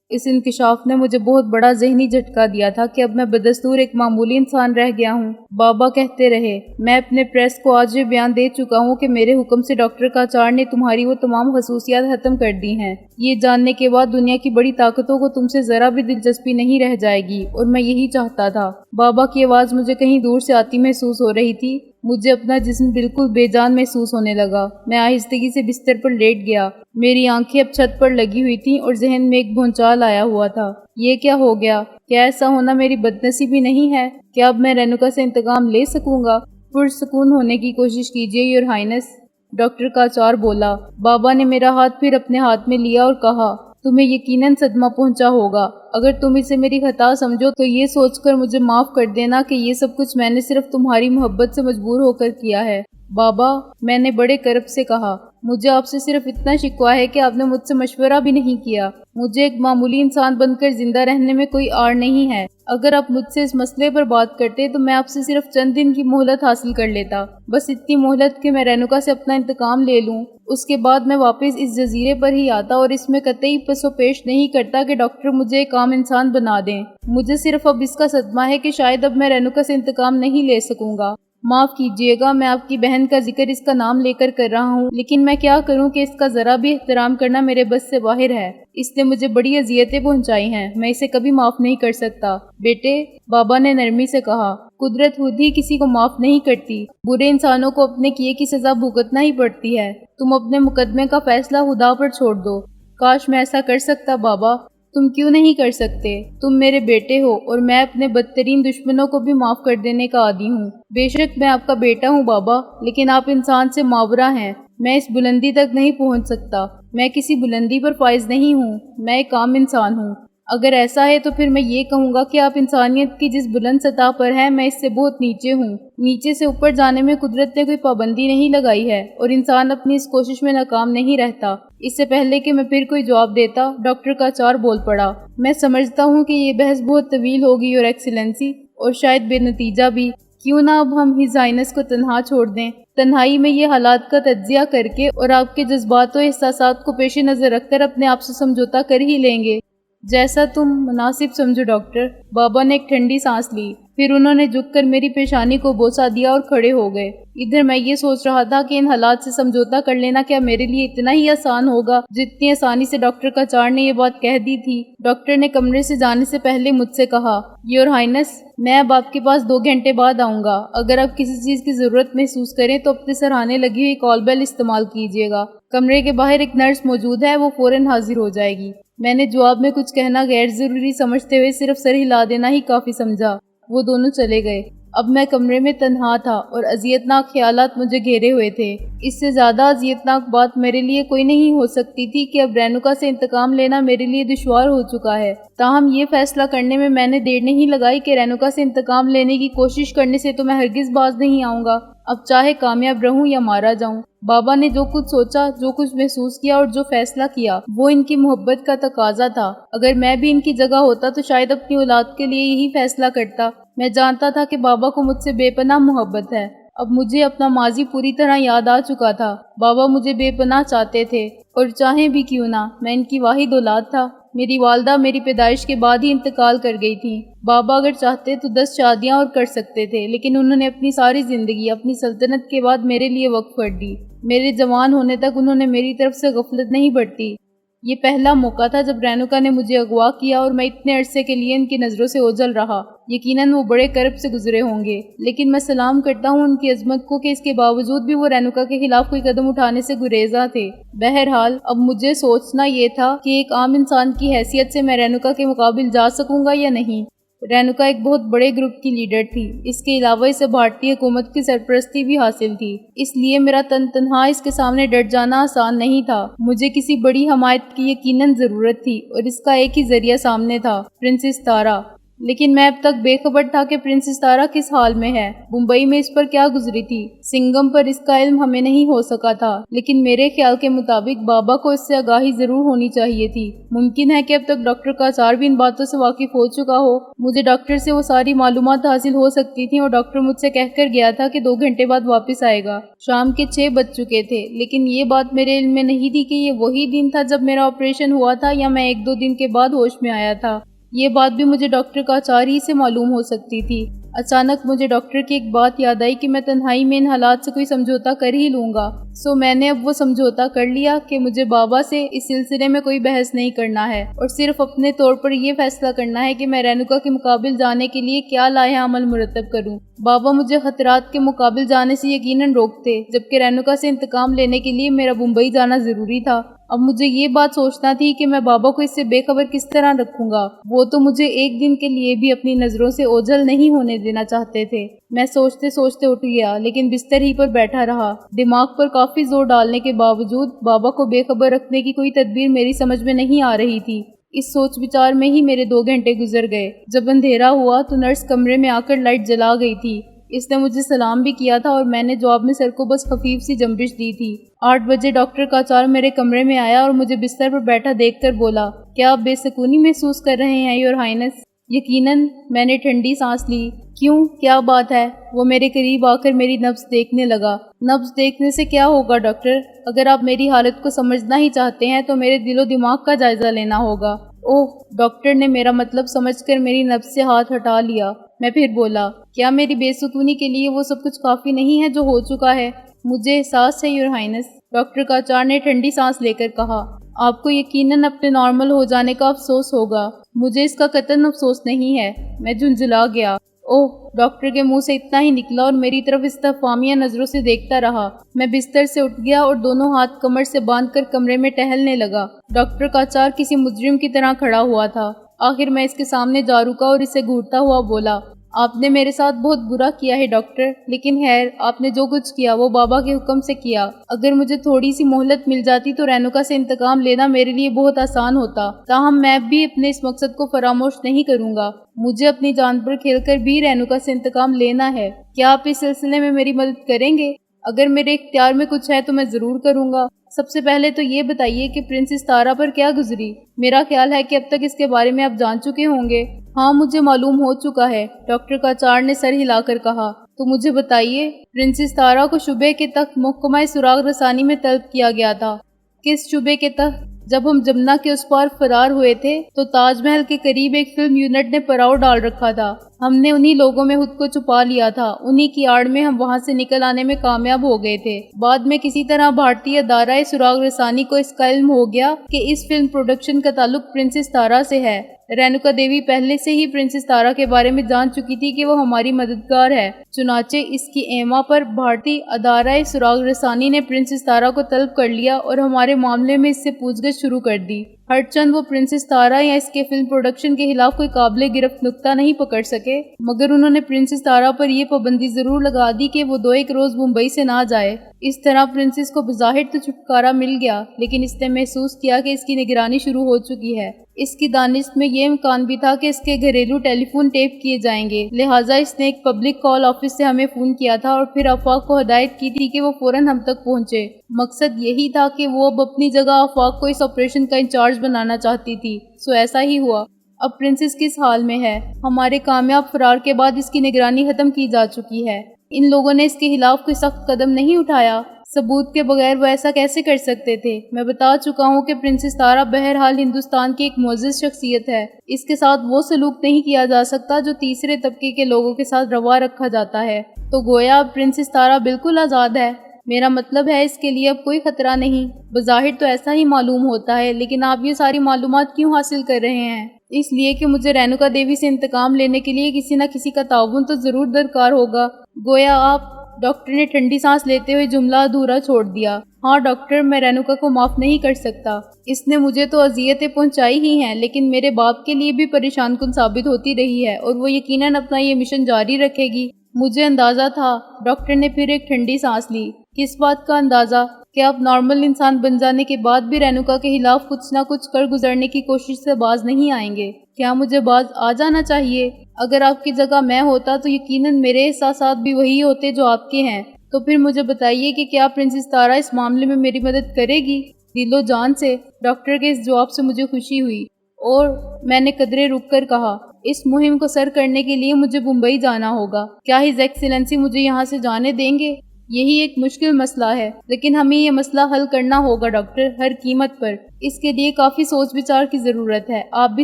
اس انکشاف نے مجھے بہت بڑا ذہنی جھٹکا دیا تھا کہ اب میں بدستور ایک معمولی انسان رہ گیا ہوں۔ بابا کہتے رہے، میں اپنے پریس کو آج یہ بیان دے چکا ہوں کہ میرے حکم سے ڈاکٹر کاچار نے تمہاری وہ تمام خصوصیات ختم کر دی ہیں۔ یہ جاننے کے بعد دنیا کی بڑی طاقتوں کو تم سے ذرا بھی دلچسپی نہیں رہ جائے گی، اور میں یہی چاہتا تھا۔ بابا کی آواز مجھے کہیں دور سے آتی محسوس ہو رہی تھی۔ مجھے اپنا جسم بالکل بے جان محسوس ہونے لگا۔ میں آہستگی سے بستر پر لیٹ گیا۔ میری آنکھیں اب چھت پر لگی ہوئی تھیں اور ذہن میں ایک بھونچال آیا ہوا تھا۔ یہ کیا ہو گیا؟ کیا ایسا ہونا میری بدنصیبی نہیں ہے؟ کیا اب میں رینوکا سے انتقام لے سکوں گا؟ پرسکون ہونے کی کوشش کیجیے یور ہائنس، ڈاکٹر کاچار بولا۔ بابا نے میرا ہاتھ پھر اپنے ہاتھ میں لیا اور کہا، تمہیں یقیناً صدمہ پہنچا ہوگا۔ اگر تم اسے میری خطا سمجھو تو یہ سوچ کر مجھے معاف کر دینا کہ یہ سب کچھ میں نے صرف تمہاری محبت سے مجبور ہو کر کیا ہے۔ بابا، میں نے بڑے کرب سے کہا، مجھے آپ سے صرف اتنا شکوہ ہے کہ آپ نے مجھ سے مشورہ بھی نہیں کیا۔ مجھے ایک معمولی انسان بن کر زندہ رہنے میں کوئی آڑ نہیں ہے۔ اگر آپ مجھ سے اس مسئلے پر بات کرتے تو میں آپ سے صرف چند دن کی مہلت حاصل کر لیتا، بس اتنی مہلت کہ میں رینوکا سے اپنا انتقام لے لوں۔ اس کے بعد میں واپس اس جزیرے پر ہی آتا اور اس میں قطعی پس و پیش نہیں کرتا کہ ڈاکٹر مجھے ایک عام انسان بنا دیں۔ مجھے صرف اب اس کا صدمہ ہے کہ شاید اب میں رینوکا سے انتقام نہیں لے سکوں گا۔ معاف کیجیے گا، میں آپ کی بہن کا ذکر اس کا نام لے کر رہا ہوں، لیکن میں کیا کروں کہ اس کا ذرا بھی احترام کرنا میرے بس سے باہر ہے۔ اس نے مجھے بڑی اذیتیں پہنچائی ہیں، میں اسے کبھی معاف نہیں کر سکتا۔ بیٹے، بابا نے نرمی سے کہا، قدرت خود ہی کسی کو معاف نہیں کرتی۔ برے انسانوں کو اپنے کیے کی سزا بھگتنا ہی پڑتی ہے۔ تم اپنے مقدمے کا فیصلہ خدا پر چھوڑ دو۔ کاش میں ایسا کر سکتا بابا۔ تم کیوں نہیں کر سکتے؟ تم میرے بیٹے ہو اور میں اپنے بدترین دشمنوں کو بھی معاف کر دینے کا عادی ہوں۔ بے شک میں آپ کا بیٹا ہوں بابا، لیکن آپ انسان سے ماورا ہیں۔ میں اس بلندی تک نہیں پہنچ سکتا۔ میں کسی بلندی پر فائز نہیں ہوں۔ میں ایک عام انسان ہوں۔ اگر ایسا ہے تو پھر میں یہ کہوں گا کہ آپ انسانیت کی جس بلند سطح پر ہیں میں اس سے بہت نیچے ہوں۔ نیچے سے اوپر جانے میں قدرت نے کوئی پابندی نہیں لگائی ہے، اور انسان اپنی اس کوشش میں ناکام نہیں رہتا۔ اس سے پہلے کہ میں پھر کوئی جواب دیتا، ڈاکٹر کاچار بول پڑا، میں سمجھتا ہوں کہ یہ بحث بہت طویل ہوگی یور ایکسیلنسی، اور شاید بے نتیجہ بھی۔ کیوں نہ اب ہم ہز ہائنس کو تنہا چھوڑ دیں؟ تنہائی میں یہ حالات کا تجزیہ کر کے اور آپ کے جذبات و احساسات کو پیش نظر رکھ کر اپنے آپ سے سمجھوتا کر ہی لیں گے۔ جیسا تم مناسب سمجھو ڈاکٹر۔ بابا نے ایک ٹھنڈی سانس لی، پھر انہوں نے جھک کر میری پیشانی کو بوسہ دیا اور کھڑے ہو گئے۔ ادھر میں یہ سوچ رہا تھا کہ ان حالات سے سمجھوتا کر لینا کیا میرے لیے اتنا ہی آسان ہوگا جتنی آسانی سے ڈاکٹر کاچار نے یہ بات کہہ دی تھی۔ ڈاکٹر نے کمرے سے جانے سے پہلے مجھ سے کہا، یور ہائنس، میں اب آپ کے پاس 2 گھنٹے بعد آؤں گا۔ اگر آپ کسی چیز کی ضرورت محسوس کریں تو اپنے سرہانے لگی ہوئی کال بیل استعمال کیجیے گا۔ کمرے کے باہر ایک نرس موجود ہے، وہ فوراً حاضر ہو جائے گی۔ میں نے جواب میں کچھ کہنا غیر ضروری سمجھتے ہوئے صرف سر ہلا دینا ہی کافی سمجھا۔ وہ دونوں چلے گئے۔ اب میں کمرے میں تنہا تھا اور اذیتناک خیالات مجھے گھیرے ہوئے تھے۔ اس سے زیادہ اذیتناک بات میرے لیے کوئی نہیں ہو سکتی تھی کہ اب رینوکا سے انتقام لینا میرے لیے دشوار ہو چکا ہے۔ تاہم یہ فیصلہ کرنے میں نے دیر نہیں لگائی کہ رینوکا سے انتقام لینے کی کوشش کرنے سے تو میں ہرگز باز نہیں آؤں گا، اب چاہے کامیاب رہوں یا مارا جاؤں۔ بابا نے جو کچھ سوچا، جو کچھ محسوس کیا اور جو فیصلہ کیا، وہ ان کی محبت کا تقاضا تھا۔ اگر میں بھی ان کی جگہ ہوتا تو شاید اپنی اولاد کے لیے یہی فیصلہ کرتا۔ میں جانتا تھا کہ بابا کو مجھ سے بے پناہ محبت ہے۔ اب مجھے اپنا ماضی پوری طرح یاد آ چکا تھا۔ بابا مجھے بے پناہ چاہتے تھے، اور چاہیں بھی کیوں نہ، میں ان کی واحد اولاد تھا۔ میری والدہ میری پیدائش کے بعد ہی انتقال کر گئی تھی۔ بابا اگر چاہتے تو 10 شادیاں اور کر سکتے تھے، لیکن انہوں نے اپنی ساری زندگی اپنی سلطنت کے بعد میرے لیے وقف کر دی۔ میرے جوان ہونے تک انہوں نے میری طرف سے غفلت نہیں برتی۔ یہ پہلا موقع تھا جب رینوکا نے مجھے اغوا کیا اور میں اتنے عرصے کے لیے ان کی نظروں سے اوجھل رہا۔ یقیناً وہ بڑے کرب سے گزرے ہوں گے، لیکن میں سلام کرتا ہوں ان کی عظمت کو کہ اس کے باوجود بھی وہ رینوکا کے خلاف کوئی قدم اٹھانے سے گریزاں تھے۔ بہرحال اب مجھے سوچنا یہ تھا کہ ایک عام انسان کی حیثیت سے میں رینوکا کے مقابل جا سکوں گا یا نہیں۔ رینوکا ایک بہت بڑے گروپ کی لیڈر تھی، اس کے علاوہ اسے بھارتی حکومت کی سرپرستی بھی حاصل تھی، اس لیے میرا تنہا اس کے سامنے ڈٹ جانا آسان نہیں تھا۔ مجھے کسی بڑی حمایت کی یقیناً ضرورت تھی، اور اس کا ایک ہی ذریعہ سامنے تھا، پرنسس تارا۔ لیکن میں اب تک بے خبر تھا کہ پرنسس تارا کس حال میں ہے، ممبئی میں اس پر کیا گزری تھی۔ سنگم پر اس کا علم ہمیں نہیں ہو سکا تھا، لیکن میرے خیال کے مطابق بابا کو اس سے آگاہی ضرور ہونی چاہیے تھی۔ ممکن ہے کہ اب تک ڈاکٹر کاچار بھی ان باتوں سے واقف ہو چکا ہو۔ مجھے ڈاکٹر سے وہ ساری معلومات حاصل ہو سکتی تھیں اور ڈاکٹر مجھ سے کہہ کر گیا تھا کہ 2 گھنٹے بعد واپس آئے گا۔ شام کے 6 بج چکے تھے، لیکن یہ بات میرے علم میں نہیں تھی کہ یہ وہی دن تھا جب میرا آپریشن ہوا تھا یا میں 1-2 دن کے بعد ہوش میں آیا تھا۔ یہ بات بھی مجھے ڈاکٹر کاچار ہی سے معلوم ہو سکتی تھی۔ اچانک مجھے ڈاکٹر کی ایک بات یاد آئی کہ میں تنہائی میں ان حالات سے کوئی سمجھوتا کر ہی لوں گا۔ میں نے اب وہ سمجھوتا کر لیا کہ مجھے بابا سے اس سلسلے میں کوئی بحث نہیں کرنا ہے اور صرف اپنے طور پر یہ فیصلہ کرنا ہے کہ میں رینوکا کے مقابل جانے کے لیے کیا لائحہ عمل مرتب کروں۔ بابا مجھے خطرات کے مقابل جانے سے یقیناً روکتے، جبکہ رینوکا سے انتقام لینے کے لیے میرا ممبئی جانا ضروری تھا۔ اب مجھے یہ بات سوچنا تھی کہ میں بابا کو اس سے بے خبر کس طرح رکھوں گا۔ وہ تو مجھے ایک دن کے لیے بھی اپنی نظروں سے اوجھل نہیں ہونے دینا چاہتے تھے۔ میں سوچتے سوچتے اٹھ گیا، لیکن بستر ہی پر بیٹھا رہا۔ دماغ پر کافی زور ڈالنے کے باوجود بابا کو بے خبر رکھنے کی کوئی تدبیر میری سمجھ میں نہیں آ رہی تھی۔ اس سوچ بچار میں ہی میرے 2 گھنٹے گزر گئے۔ جب اندھیرا ہوا تو نرس کمرے میں آ کر لائٹ جلا گئی تھی۔ اس نے مجھے سلام بھی کیا تھا اور میں نے جواب میں سر کو بس خفیف سی جنبش دی تھی۔ 8 بجے ڈاکٹر کاچار میرے کمرے میں آیا اور مجھے بستر پر بیٹھا دیکھ کر بولا، کیا آپ بے سکونی محسوس کر رہے ہیں یور ہائنس؟ یقیناً، میں نے ٹھنڈی سانس لی۔ کیوں، کیا بات ہے؟ وہ میرے قریب آ کر میری نبض دیکھنے لگا۔ نبض دیکھنے سے کیا ہوگا ڈاکٹر؟ اگر آپ میری حالت کو سمجھنا ہی چاہتے ہیں تو میرے دل و دماغ کا جائزہ لینا ہوگا۔ اوہ، ڈاکٹر نے میرا مطلب سمجھ کر میری نبض سے ہاتھ ہٹا لیا۔ میں پھر بولا، کیا میری بے سکونی کے لیے وہ سب کچھ کافی نہیں ہے جو ہو چکا ہے؟ مجھے احساس ہے یور ہائنس، ڈاکٹر کاچار نے ٹھنڈی سانس لے کر کہا۔ آپ کو یقیناً اپنے نارمل ہو جانے کا افسوس ہوگا۔ مجھے اس کا قطعاً افسوس نہیں ہے۔ میں جھنجھلا گیا۔ اوہ، ڈاکٹر کے منہ سے اتنا ہی نکلا اور میری طرف استفہامیہ نظروں سے دیکھتا رہا۔ میں بستر سے اٹھ گیا اور دونوں ہاتھ کمر سے باندھ کر کمرے میں ٹہلنے لگا۔ ڈاکٹر کاچار کسی مجرم کی طرح کھڑا ہوا تھا۔ آخر میں اس کے سامنے جا رکا اور اسے گھورتا ہوا بولا، آپ نے میرے ساتھ بہت برا کیا ہے ڈاکٹر، لیکن خیر، آپ نے جو کچھ کیا وہ بابا کے حکم سے کیا۔ اگر مجھے تھوڑی سی مہلت مل جاتی تو رینوکا سے انتقام لینا میرے لیے بہت آسان ہوتا۔ تاہم میں بھی اپنے اس مقصد کو فراموش نہیں کروں گا۔ مجھے اپنی جان پر کھیل کر بھی رینوکا سے انتقام لینا ہے۔ کیا آپ اس سلسلے میں میری مدد کریں گے؟ اگر میرے اختیار میں کچھ ہے تو میں ضرور کروں گا۔ سب سے پہلے تو یہ بتائیے کہ پرنسس تارا پر کیا گزری؟ میرا خیال ہے کہ اب تک اس کے بارے میں آپ جان چکے ہوں گے۔ ہاں، مجھے معلوم ہو چکا ہے، ڈاکٹر کاچار نے سر ہلا کر کہا۔ تو مجھے بتائیے، پرنسس تارا کو شبے کے تحت محکمہ سراغ رسانی میں طلب کیا گیا تھا۔ کس شبے کے تحت؟ جب ہم جمنا کے اس پار فرار ہوئے تھے تو تاج محل کے قریب ایک فلم یونٹ نے پڑاؤ ڈال رکھا تھا۔ ہم نے انہی لوگوں میں خود کو چھپا لیا تھا، انہی کی آڑ میں ہم وہاں سے نکل آنے میں کامیاب ہو گئے تھے۔ بعد میں کسی طرح بھارتی ادارہ سراغ رسانی کو اس کا علم ہو گیا کہ اس فلم پروڈکشن کا تعلق پرنسس تارا سے ہے۔ رینوکا دیوی پہلے سے ہی پرنسس تارا کے بارے میں جان چکی تھی کہ وہ ہماری مددگار ہے، چنانچہ اس کی ایما پر بھارتی ادارہ سراغ رسانی نے پرنسس تارا کو طلب کر لیا اور ہمارے معاملے میں اس سے پوچھ گچھ شروع کر دی۔ ہرچند وہ پرنسس تارا یا اس کے فلم پروڈکشن کے خلاف کوئی قابل گرفت نقطہ نہیں پکڑ سکے، مگر انہوں نے پرنسس تارا پر یہ پابندی ضرور لگا دی کہ وہ 2-1 روز ممبئی سے نہ جائے۔ اس طرح پرنسس کو بظاہر تو چھٹکارا مل گیا، لیکن اس نے محسوس کیا کہ اس کی نگرانی شروع ہو چکی ہے۔ اس کی دانست میں یہ امکان بھی تھا کہ اس کے گھریلو ٹیلی فون ٹیپ کیے جائیں گے، لہٰذا اس نے ایک پبلک کال آفس سے ہمیں فون کیا تھا اور پھر آفاق کو ہدایت کی تھی کہ وہ فوراً ہم تک پہنچے۔ مقصد یہی تھا کہ وہ اب اپنی جگہ آفاق کو اس آپریشن کا انچارج بنانا چاہتی تھی۔ ایسا ہی ہوا۔ اب پرنسس کس حال میں ہے؟ ہمارے کامیاب فرار کے بعد اس کی نگرانی ختم کی جا چکی ہے۔ ان لوگوں نے اس کے خلاف کوئی سخت قدم نہیں اٹھایا۔ ثبوت کے بغیر وہ ایسا کیسے کر سکتے تھے؟ میں بتا چکا ہوں کہ پرنسس تارا بہرحال ہندوستان کی ایک معزز شخصیت ہے۔ اس کے ساتھ وہ سلوک نہیں کیا جا سکتا جو تیسرے طبقے کے لوگوں کے ساتھ روا رکھا جاتا ہے۔ تو گویا اب پرنسس تارا بالکل آزاد ہے۔ میرا مطلب ہے اس کے لیے اب کوئی خطرہ نہیں۔ بظاہر تو ایسا ہی معلوم ہوتا ہے، لیکن آپ یہ ساری معلومات کیوں حاصل کر رہے ہیں؟ اس لیے کہ مجھے رینوکا دیوی سے انتقام لینے کے لیے کسی نہ کسی کا تعاون تو ضرور درکار ہوگا۔ گویا آپ، ڈاکٹر نے ٹھنڈی سانس لیتے ہوئے جملہ ادھورا چھوڑ دیا۔ ہاں ڈاکٹر، میں رینوکا کو معاف نہیں کر سکتا۔ اس نے مجھے تو اذیتیں پہنچائی ہی ہیں، لیکن میرے باپ کے لیے بھی پریشان کن ثابت ہوتی رہی ہے اور وہ یقیناً اپنا یہ مشن جاری رکھے گی۔ مجھے اندازہ تھا۔ ڈاکٹر نے پھر ایک ٹھنڈی سانس لی۔ کس بات کا اندازہ؟ کہ آپ نارمل انسان بن جانے کے بعد بھی رینوکا کے خلاف کچھ نہ کچھ کر گزرنے کی کوشش سے باز نہیں آئیں گے؟ کیا مجھے باز آ جانا چاہیے؟ اگر آپ کی جگہ میں ہوتا تو یقیناً میرے احساسات بھی وہی ہوتے جو آپ کے ہیں۔ تو پھر مجھے بتائیے کہ کیا پرنسس تارا اس معاملے میں میری مدد کرے گی؟ دل و جان سے۔ ڈاکٹر کے اس جواب سے مجھے خوشی ہوئی اور میں نے قدرے رک کر کہا، اس مہم کو سر کرنے کے لیے مجھے ممبئی جانا ہوگا۔ کیا ہز ایکسیلنسی مجھے یہاں سے جانے دیں گے؟ یہی ایک مشکل مسئلہ ہے، لیکن ہمیں یہ مسئلہ حل کرنا ہوگا ڈاکٹر، ہر قیمت پر۔ اس کے لیے کافی سوچ بچار کی ضرورت ہے۔ آپ بھی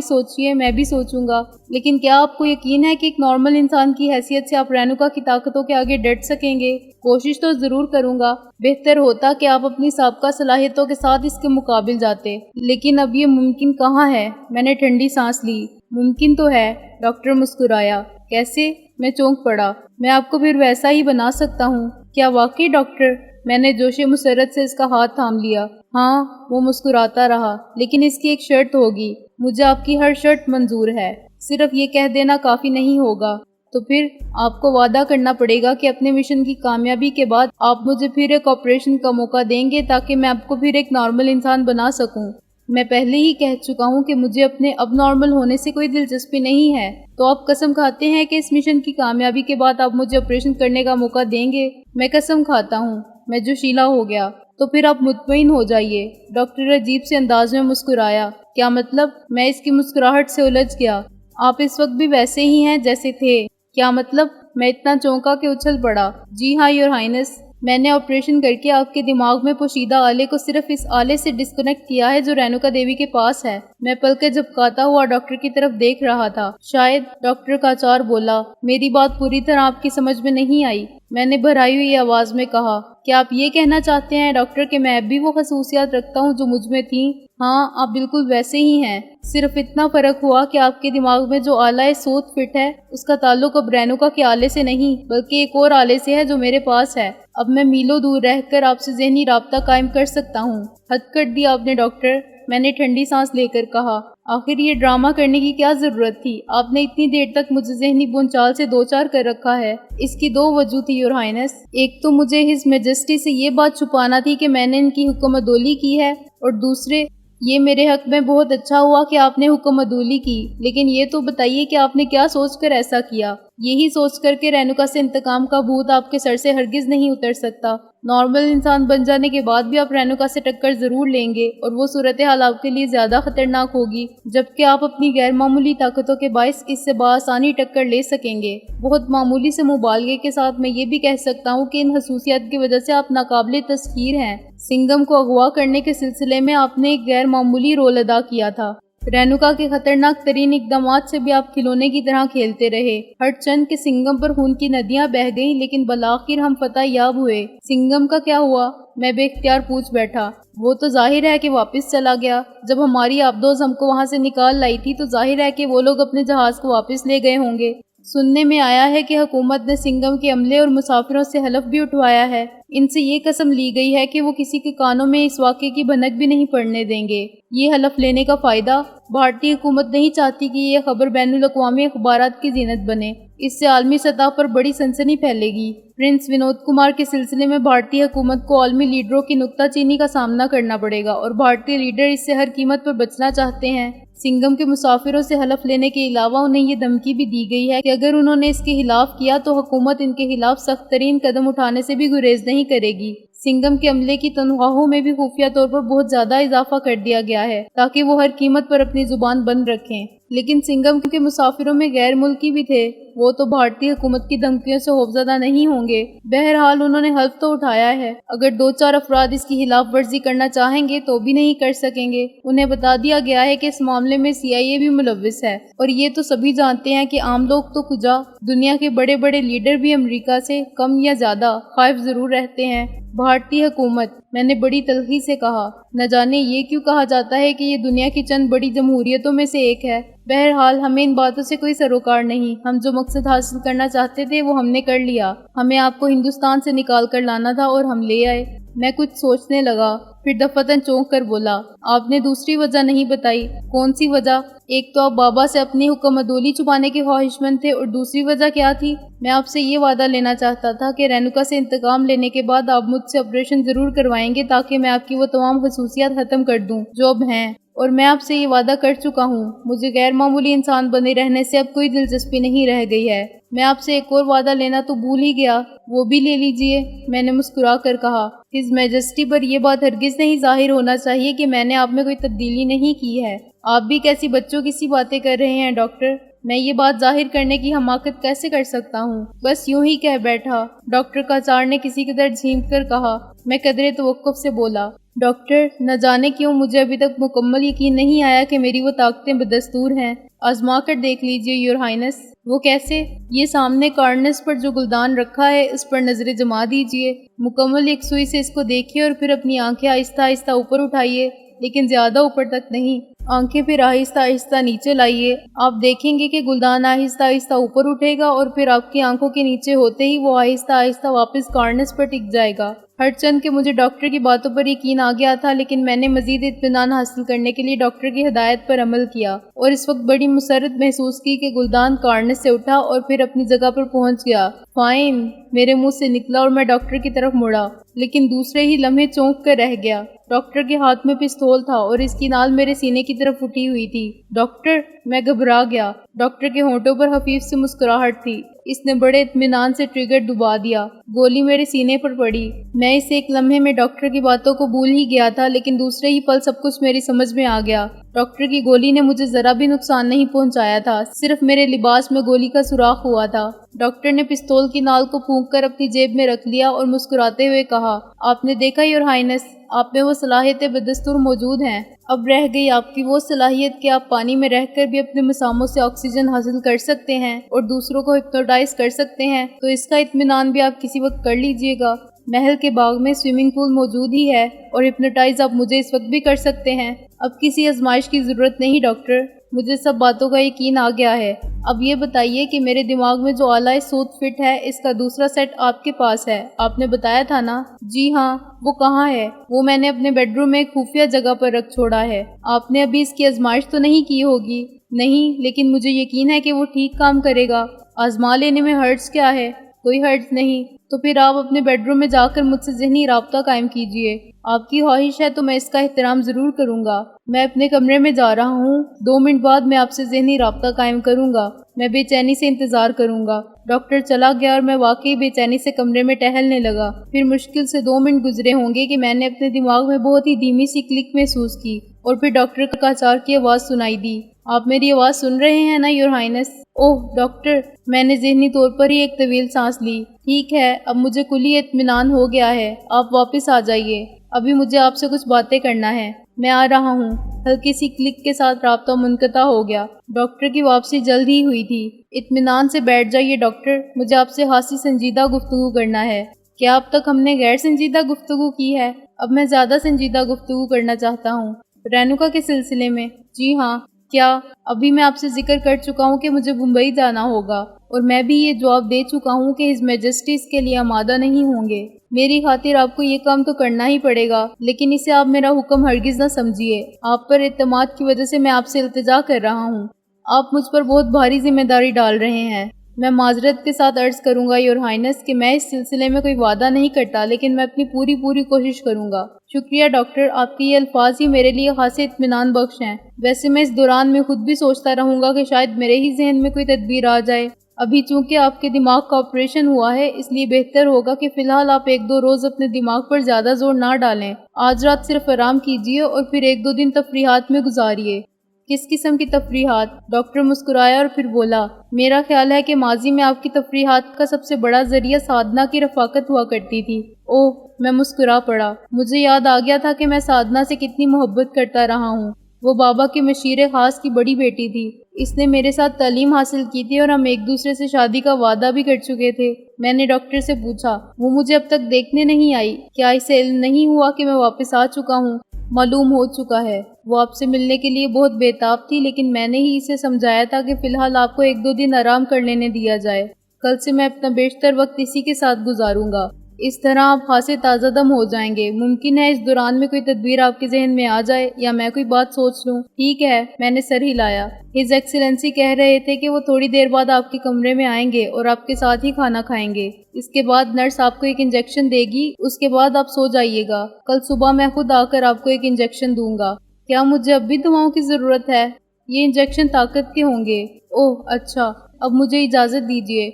سوچئے، میں بھی سوچوں گا، لیکن کیا آپ کو یقین ہے کہ ایک نارمل انسان کی حیثیت سے آپ رینوکا کی طاقتوں کے آگے ڈٹ سکیں گے؟ کوشش تو ضرور کروں گا۔ بہتر ہوتا کہ آپ اپنی سابقہ صلاحیتوں کے ساتھ اس کے مقابل جاتے، لیکن اب یہ ممکن کہاں ہے؟ میں نے ٹھنڈی سانس لی۔ ممکن تو ہے، ڈاکٹر مسکرایا۔ کیسے؟ میں چونک پڑا۔ میں آپ کو پھر ویسا ہی بنا سکتا ہوں۔ کیا واقعی ڈاکٹر؟ میں نے جوش مسرت سے اس کا ہاتھ تھام لیا۔ ہاں، وہ مسکراتا رہا، لیکن اس کی ایک شرط ہوگی۔ مجھے آپ کی ہر شرط منظور ہے، صرف یہ کہہ دینا کافی نہیں ہوگا۔ تو پھر آپ کو وعدہ کرنا پڑے گا کہ اپنے مشن کی کامیابی کے بعد آپ مجھے پھر ایک آپریشن کا موقع دیں گے تاکہ میں آپ کو پھر ایک نارمل انسان بنا سکوں۔ میں پہلے ہی کہہ چکا ہوں کہ مجھے اپنے اب نارمل ہونے سے کوئی دلچسپی نہیں ہے۔ تو آپ قسم کھاتے ہیں کہ اس مشن کی کامیابی کے بعد آپ مجھے آپریشن کرنے کا موقع دیں گے؟ میں قسم کھاتا ہوں۔ میں جوشیلا ہو گیا۔ تو پھر آپ مطمئن ہو جائیے۔ ڈاکٹر عجیب سے انداز میں مسکرایا۔ کیا مطلب؟ میں اس کی مسکراہٹ سے الجھ گیا۔ آپ اس وقت بھی ویسے ہی ہیں جیسے تھے۔ کیا مطلب؟ میں اتنا چونکا کہ اچھل پڑا۔ جی ہاں یور ہائنس، میں نے آپریشن کر کے آپ کے دماغ میں پوشیدہ آلے کو صرف اس آلے سے ڈسکنیکٹ کیا ہے جو رینوکا دیوی کے پاس ہے۔ میں پلکیں جھپکاتا ہوا ڈاکٹر کی طرف دیکھ رہا تھا۔ شاید، ڈاکٹر کاچار بولا، میری بات پوری طرح آپ کی سمجھ میں نہیں آئی۔ میں نے بھرائی ہوئی آواز میں کہا، کیا آپ یہ کہنا چاہتے ہیں ڈاکٹر کہ میں اب بھی وہ خصوصیات رکھتا ہوں جو مجھ میں تھیں؟ ہاں، آپ بالکل ویسے ہی ہیں، صرف اتنا فرق ہوا کہ آپ کے دماغ میں جو آلہ سوت فٹ ہے اس کا تعلق اب رینوکا کے آلے سے نہیں بلکہ ایک اور آلے سے ہے جو میرے پاس ہے۔ اب میں میلوں دور رہ کر آپ سے ذہنی رابطہ قائم کر سکتا ہوں۔ حد کر دی آپ نے ڈاکٹر، میں نے ٹھنڈی سانس لے کر کہا۔ آخر یہ ڈرامہ کرنے کی کیا ضرورت تھی؟ آپ نے اتنی دیر تک مجھے ذہنی بونچال سے دوچار کر رکھا ہے۔ اس کی دو وجہ تھی یور ہائنس۔ ایک تو مجھے ہز میجسٹی سے یہ بات چھپانا تھی کہ میں نے ان کی حکم عدولی کی ہے، اور دوسرے یہ میرے حق میں بہت اچھا ہوا کہ آپ نے حکم عدولی کی، لیکن یہ تو بتائیے کہ آپ نے کیا سوچ کر ایسا کیا؟ یہی سوچ کر کہ رینوکا سے انتقام کا بھوت آپ کے سر سے ہرگز نہیں اتر سکتا۔ نارمل انسان بن جانے کے بعد بھی آپ رینوکا سے ٹکر ضرور لیں گے، اور وہ صورتحال آپ کے لیے زیادہ خطرناک ہوگی، جبکہ آپ اپنی غیر معمولی طاقتوں کے باعث اس سے بآسانی ٹکر لے سکیں گے۔ بہت معمولی سے مبالغے کے ساتھ میں یہ بھی کہہ سکتا ہوں کہ ان خصوصیات کی وجہ سے آپ ناقابل تسخیر ہیں۔ سنگم کو اغوا کرنے کے سلسلے میں آپ نے ایک غیر معمولی رول ادا کیا تھا۔ رینوکا کے خطرناک ترین اقدامات سے بھی آپ کھلونے کی طرح کھیلتے رہے۔ ہر چند کے سنگم پر خون کی ندیاں بہہ گئیں، لیکن بالآخر ہم فتح یاب ہوئے۔ سنگم کا کیا ہوا؟ میں بے اختیار پوچھ بیٹھا۔ وہ تو ظاہر ہے کہ واپس چلا گیا۔ جب ہماری آبدوز ہم کو وہاں سے نکال لائی تھی تو ظاہر ہے کہ وہ لوگ اپنے جہاز کو واپس لے گئے ہوں گے۔ سننے میں آیا ہے کہ حکومت نے سنگم کے عملے اور مسافروں سے حلف بھی اٹھوایا ہے۔ ان سے یہ قسم لی گئی ہے کہ وہ کسی کے کانوں میں اس واقعے کی بھنک بھی نہیں پڑنے دیں گے۔ یہ حلف لینے کا فائدہ؟ بھارتی حکومت نہیں چاہتی کہ یہ خبر بین الاقوامی اخبارات کی زینت بنے۔ اس سے عالمی سطح پر بڑی سنسنی پھیلے گی۔ پرنس ونود کمار کے سلسلے میں بھارتی حکومت کو عالمی لیڈروں کی نکتہ چینی کا سامنا کرنا پڑے گا، اور بھارتی لیڈر اس سے ہر قیمت پر بچنا چاہتے ہیں۔ سنگم کے مسافروں سے حلف لینے کے علاوہ انہیں یہ دھمکی بھی دی گئی ہے کہ اگر انہوں نے اس کے خلاف کیا تو حکومت ان کے خلاف سخت ترین قدم اٹھانے سے بھی گریز نہیں کرے گی۔ سنگم کے عملے کی تنخواہوں میں بھی خفیہ طور پر بہت زیادہ اضافہ کر دیا گیا ہے تاکہ وہ ہر قیمت پر اپنی زبان بند رکھیں۔ لیکن سنگم کے مسافروں میں غیر ملکی بھی تھے، وہ تو بھارتی حکومت کی دھمکیوں سے خوفزدہ نہیں ہوں گے۔ بہرحال انہوں نے حلف تو اٹھایا ہے، اگر دو چار افراد اس کی خلاف ورزی کرنا چاہیں گے تو بھی نہیں کر سکیں گے۔ انہیں بتا دیا گیا ہے کہ اس معاملے میں CIA بھی ملوث ہے، اور یہ تو سبھی جانتے ہیں کہ عام لوگ تو کجا، دنیا کے بڑے بڑے لیڈر بھی امریکہ سے کم یا زیادہ خائف ضرور رہتے ہیں۔ بھارتی حکومت، میں نے بڑی تلخی سے کہا، نہ جانے یہ کیوں کہا جاتا ہے کہ یہ دنیا کی چند بڑی جمہوریتوں میں سے ایک ہے۔ بہرحال ہمیں ان باتوں سے کوئی سروکار نہیں، ہم جو مقصد حاصل کرنا چاہتے تھے وہ ہم نے کر لیا۔ ہمیں آپ کو ہندوستان سے نکال کر لانا تھا اور ہم لے آئے۔ میں کچھ سوچنے لگا۔ پھر دفتن چونک کر بولا، آپ نے دوسری وجہ نہیں بتائی؟ کون سی وجہ؟ ایک تو آپ بابا سے اپنی حکم عدولی چھپانے کے خواہش مند تھے، اور دوسری وجہ کیا تھی؟ میں آپ سے یہ وعدہ لینا چاہتا تھا کہ رینوکا سے انتقام لینے کے بعد آپ مجھ سے آپریشن ضرور کروائیں گے تاکہ میں آپ کی وہ تمام خصوصیات ختم کر دوں جو اب ہیں، اور میں آپ سے یہ وعدہ کر چکا ہوں۔ مجھے غیر معمولی انسان بنے رہنے سے اب کوئی دلچسپی نہیں رہ گئی ہے۔ میں آپ سے ایک اور وعدہ لینا تو بھول ہی گیا، وہ بھی لے لیجئے، میں نے مسکرا کر کہا۔ ہز میجسٹی پر یہ بات ہرگز نہیں ظاہر ہونا چاہیے کہ میں نے آپ میں کوئی تبدیلی نہیں کی ہے۔ آپ بھی کیسی بچوں کی سی باتیں کر رہے ہیں ڈاکٹر؟ میں یہ بات ظاہر کرنے کی حماقت کیسے کر سکتا ہوں؟ بس یوں ہی کہہ بیٹھا، ڈاکٹر قاچار نے کسی قدر جھینک کر کہا۔ میں قدرے توقف سے بولا، ڈاکٹر، نہ جانے کیوں مجھے ابھی تک مکمل یقین نہیں آیا کہ میری وہ طاقتیں بدستور ہیں۔ آزما کر دیکھ لیجئے یور ہائنس۔ وہ کیسے؟ یہ سامنے کارنس پر جو گلدان رکھا ہے اس پر نظر جما دیجئے، مکمل یکسوئی سے اس کو دیکھیے اور پھر اپنی آنکھیں آہستہ آہستہ اوپر اٹھائیے، لیکن زیادہ اوپر تک نہیں۔ آنکھیں پھر آہستہ آہستہ نیچے لائیے، آپ دیکھیں گے کہ گلدان آہستہ آہستہ اوپر اٹھے گا اور پھر آپ کی آنکھوں کے نیچے ہوتے ہی وہ آہستہ آہستہ واپس کارنس پر ٹک جائے گا۔ ہر چند کہ مجھے ڈاکٹر کی باتوں پر یقین آ گیا تھا، لیکن میں نے مزید اطمینان حاصل کرنے کے لیے ڈاکٹر کی ہدایت پر عمل کیا اور اس وقت بڑی مسرت محسوس کی کہ گلدان کارنس سے اٹھا اور پھر اپنی جگہ پر پہنچ گیا۔ فائن، میرے منہ سے نکلا اور میں ڈاکٹر کی طرف مڑا، لیکن دوسرے ہی لمحے چونک کر رہ گیا۔ ڈاکٹر کے ہاتھ میں پستول تھا اور اس کی نال میرے سینے کی طرف اٹھی ہوئی تھی۔ ڈاکٹر، میں گھبرا گیا۔ ڈاکٹر کے ہونٹوں پر خفیف سی مسکراہٹ تھی۔ اس نے بڑے اطمینان سے ٹریگر دبا دیا۔ گولی میرے سینے پر پڑی۔ میں اس ایک لمحے میں ڈاکٹر کی باتوں کو بھول ہی گیا تھا، لیکن دوسرے ہی پل سب کچھ میری سمجھ میں آ گیا۔ ڈاکٹر کی گولی نے مجھے ذرا بھی نقصان نہیں پہنچایا تھا، صرف میرے لباس میں گولی کا سوراخ ہوا تھا۔ ڈاکٹر نے پستول کی نال کو پھونک کر اپنی جیب میں رکھ لیا اور مسکراتے ہوئے کہا، آپ نے دیکھا یور ہائنس، آپ میں وہ صلاحیتیں بدستور موجود ہیں۔ اب رہ گئی آپ کی وہ صلاحیت کہ آپ پانی میں رہ کر بھی اپنے مساموں سے آکسیجن حاصل کر سکتے ہیں اور دوسروں کو ہپنوٹائز کر سکتے ہیں، تو اس کا اطمینان بھی آپ کسی وقت کر لیجئے گا۔ محل کے باغ میں سوئمنگ پول موجود ہی ہے اور ہپنوٹائز آپ مجھے اس وقت بھی کر سکتے ہیں۔ اب کسی آزمائش کی ضرورت نہیں ڈاکٹر، مجھے سب باتوں کا یقین آ گیا ہے۔ اب یہ بتائیے کہ میرے دماغ میں جو آلہ سود فٹ ہے اس کا دوسرا سیٹ آپ کے پاس ہے، آپ نے بتایا تھا نا؟ جی ہاں۔ وہ کہاں ہے؟ وہ میں نے اپنے بیڈ روم میں ایک خفیہ جگہ پر رکھ چھوڑا ہے۔ آپ نے ابھی اس کی آزمائش تو نہیں کی ہوگی؟ نہیں، لیکن مجھے یقین ہے کہ وہ ٹھیک کام کرے گا۔ آزما لینے میں ہرٹز کیا ہے؟ کوئی ہرٹز نہیں۔ تو پھر آپ اپنے بیڈ روم میں جا کر مجھ سے ذہنی رابطہ قائم کیجئے۔ آپ کی خواہش ہے تو میں اس کا احترام ضرور کروں گا۔ میں اپنے کمرے میں جا رہا ہوں، 2 منٹ بعد میں آپ سے ذہنی رابطہ قائم کروں گا۔ میں بے چینی سے انتظار کروں گا۔ ڈاکٹر چلا گیا اور میں واقعی بے چینی سے کمرے میں ٹہلنے لگا۔ پھر مشکل سے 2 منٹ گزرے ہوں گے کہ میں نے اپنے دماغ میں بہت ہی دھیمی سی کلک محسوس کی اور پھر ڈاکٹر قاچار کی آواز سنائی دی۔ آپ میری آواز سن رہے ہیں نا یور ہائنس؟ اوہ ڈاکٹر، میں نے ذہنی طور پر ہی ایک طویل سانس لی۔ ٹھیک ہے، اب مجھے کلی اطمینان ہو گیا ہے، آپ واپس آ جائیے، ابھی مجھے آپ سے کچھ باتیں کرنا ہے۔ میں آ رہا ہوں۔ ہلکی سی کلک کے ساتھ رابطہ منقطع ہو گیا۔ ڈاکٹر کی واپسی جلد ہی ہوئی تھی۔ اطمینان سے بیٹھ جائیے ڈاکٹر، مجھے آپ سے خاصی سنجیدہ گفتگو کرنا ہے۔ کیا اب تک ہم نے غیر سنجیدہ گفتگو کی ہے؟ اب میں زیادہ سنجیدہ گفتگو کرنا چاہتا ہوں۔ رینوکا کے سلسلے میں؟ جی ہاں۔ کیا؟ ابھی میں آپ سے ذکر کر چکا ہوں کہ مجھے ممبئی جانا ہوگا، اور میں بھی یہ جواب دے چکا ہوں کہ ہز میجسٹی اس کے لیے آمادہ نہیں ہوں گے۔ میری خاطر آپ کو یہ کام تو کرنا ہی پڑے گا، لیکن اسے آپ میرا حکم ہرگز نہ سمجھیے۔ آپ پر اعتماد کی وجہ سے میں آپ سے التجا کر رہا ہوں۔ آپ مجھ پر بہت بھاری ذمہ داری ڈال رہے ہیں۔ میں معذرت کے ساتھ عرض کروں گا یور ہائنس کہ میں اس سلسلے میں کوئی وعدہ نہیں کرتا، لیکن میں اپنی پوری کوشش کروں گا۔ شکریہ ڈاکٹر، آپ کے یہ الفاظ ہی میرے لیے خاصے اطمینان بخش ہیں۔ ویسے میں اس دوران میں خود بھی سوچتا رہوں گا کہ شاید میرے ہی ذہن میں کوئی تدبیر آ جائے۔ ابھی چونکہ آپ کے دماغ کا آپریشن ہوا ہے، اس لیے بہتر ہوگا کہ فی الحال آپ 1-2 روز اپنے دماغ پر زیادہ زور نہ ڈالیں۔ آج رات صرف آرام کیجیے اور پھر 1-2 دن تفریحات میں گزاریے۔ کس قسم کی تفریحات؟ ڈاکٹر مسکرایا اور پھر بولا، میرا خیال ہے کہ ماضی میں آپ کی تفریحات کا سب سے بڑا ذریعہ سادھنا کی رفاقت ہوا کرتی تھی۔ اوہ، میں مسکرا پڑا۔ مجھے یاد آ گیا تھا کہ میں سادھنا سے کتنی محبت کرتا رہا ہوں۔ وہ بابا کے مشیر خاص کی بڑی بیٹی تھی۔ اس نے میرے ساتھ تعلیم حاصل کی تھی اور ہم ایک دوسرے سے شادی کا وعدہ بھی کر چکے تھے۔ میں نے ڈاکٹر سے پوچھا، وہ مجھے اب تک دیکھنے نہیں آئی؟ کیا اسے علم نہیں ہوا کہ میں واپس آ چکا ہوں؟ معلوم ہو چکا ہے۔ وہ آپ سے ملنے کے لیے بہت بےتاب تھی، لیکن میں نے ہی اسے سمجھایا تھا کہ فی الحال آپ کو 1-2 دن آرام کر لینے دیا جائے۔ کل سے میں اپنا بیشتر وقت اسی کے ساتھ گزاروں گا۔ اس طرح آپ خاصے تازہ دم ہو جائیں گے۔ ممکن ہے اس دوران میں کوئی تدبیر آپ کے ذہن میں آ جائے یا میں کوئی بات سوچ لوں۔ ٹھیک ہے، میں نے سر ہلایا۔ ہز ایکسیلنسی کہہ رہے تھے کہ وہ تھوڑی دیر بعد آپ کے کمرے میں آئیں گے اور آپ کے ساتھ ہی کھانا کھائیں گے۔ اس کے بعد نرس آپ کو ایک انجیکشن دے گی، اس کے بعد آپ سو جائیے گا۔ کل صبح میں خود آ کر آپ کو ایک انجیکشن دوں گا۔ کیا مجھے اب بھی دواؤں کی ضرورت ہے؟ یہ انجیکشن طاقت کے ہوں گے۔ اوہ اچھا، اب مجھے اجازت دیجیے۔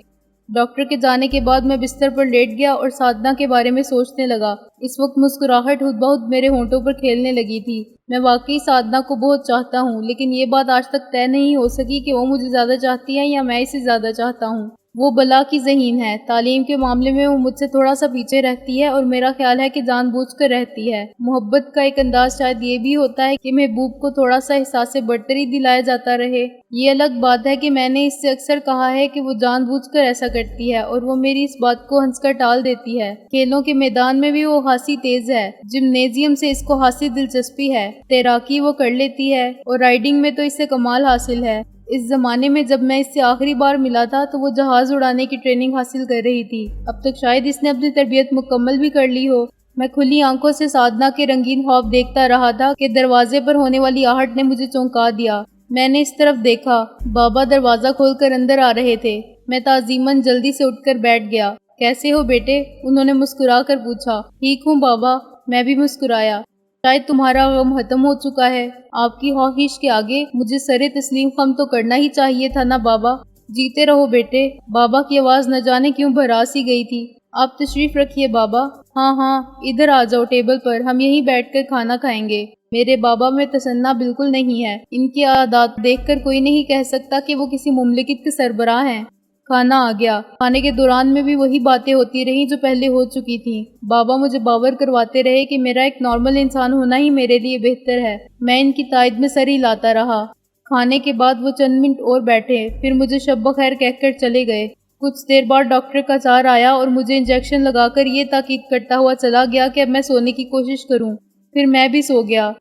ڈاکٹر کے جانے کے بعد میں بستر پر لیٹ گیا اور سادھنا کے بارے میں سوچنے لگا۔ اس وقت مسکراہٹ خود بخود میرے ہونٹوں پر کھیلنے لگی تھی۔ میں واقعی سادھنا کو بہت چاہتا ہوں، لیکن یہ بات آج تک طے نہیں ہو سکی کہ وہ مجھے زیادہ چاہتی ہے یا میں اسے زیادہ چاہتا ہوں۔ وہ بلا کی ذہین ہے۔ تعلیم کے معاملے میں وہ مجھ سے تھوڑا سا پیچھے رہتی ہے اور میرا خیال ہے کہ جان بوجھ کر رہتی ہے۔ محبت کا ایک انداز شاید یہ بھی ہوتا ہے کہ محبوب کو تھوڑا سا احساس برتری دلایا جاتا رہے۔ یہ الگ بات ہے کہ میں نے اس سے اکثر کہا ہے کہ وہ جان بوجھ کر ایسا کرتی ہے اور وہ میری اس بات کو ہنس کر ٹال دیتی ہے۔ کھیلوں کے میدان میں بھی وہ خاصی تیز ہے۔ جمنیزیم سے اس کو خاصی دلچسپی ہے۔ تیراکی وہ کر لیتی ہے اور رائڈنگ میں تو اس سے کمال حاصل ہے۔ اس زمانے میں جب میں اس سے آخری بار ملا تھا تو وہ جہاز اڑانے کی ٹریننگ حاصل کر رہی تھی۔ اب تک شاید اس نے اپنی تربیت مکمل بھی کر لی ہو۔ میں کھلی آنکھوں سے سادھنا کے رنگین خواب دیکھتا رہا تھا کہ دروازے پر ہونے والی آہٹ نے مجھے چونکا دیا۔ میں نے اس طرف دیکھا۔ بابا دروازہ کھول کر اندر آ رہے تھے۔ میں تعظیماً جلدی سے اٹھ کر بیٹھ گیا۔ کیسے ہو بیٹے؟ انہوں نے مسکرا کر پوچھا۔ ٹھیک ہوں بابا، میں بھی مسکرایا۔ شاید تمہارا غم ختم ہو چکا ہے۔ آپ کی خواہش کے آگے مجھے سر تسلیم خم تو کرنا ہی چاہیے تھا نا بابا۔ جیتے رہو بیٹے۔ بابا کی آواز نہ جانے کیوں بھرا سی گئی تھی۔ آپ تشریف رکھیے بابا۔ ہاں ہاں، ادھر آ جاؤ ٹیبل پر، ہم یہیں بیٹھ کر کھانا کھائیں گے۔ میرے بابا میں تصنع بالکل نہیں ہے۔ ان کی عادات دیکھ کر کوئی نہیں کہہ سکتا کہ وہ کسی مملکت کے سربراہ ہیں۔ کھانا آ گیا۔ کھانے کے دوران میں بھی وہی باتیں ہوتی رہیں جو پہلے ہو چکی تھیں۔ بابا مجھے باور کرواتے رہے کہ میرا ایک نارمل انسان ہونا ہی میرے لیے بہتر ہے۔ میں ان کی تائید میں سر ہلاتا رہا۔ کھانے کے بعد وہ چند منٹ اور بیٹھے، پھر مجھے شب بخیر کہہ کر چلے گئے۔ کچھ دیر بعد ڈاکٹر کا چار آیا اور مجھے انجیکشن لگا کر یہ تاکید کرتا ہوا چلا گیا کہ اب میں سونے کی کوشش کروں۔ پھر میں بھی سو گیا۔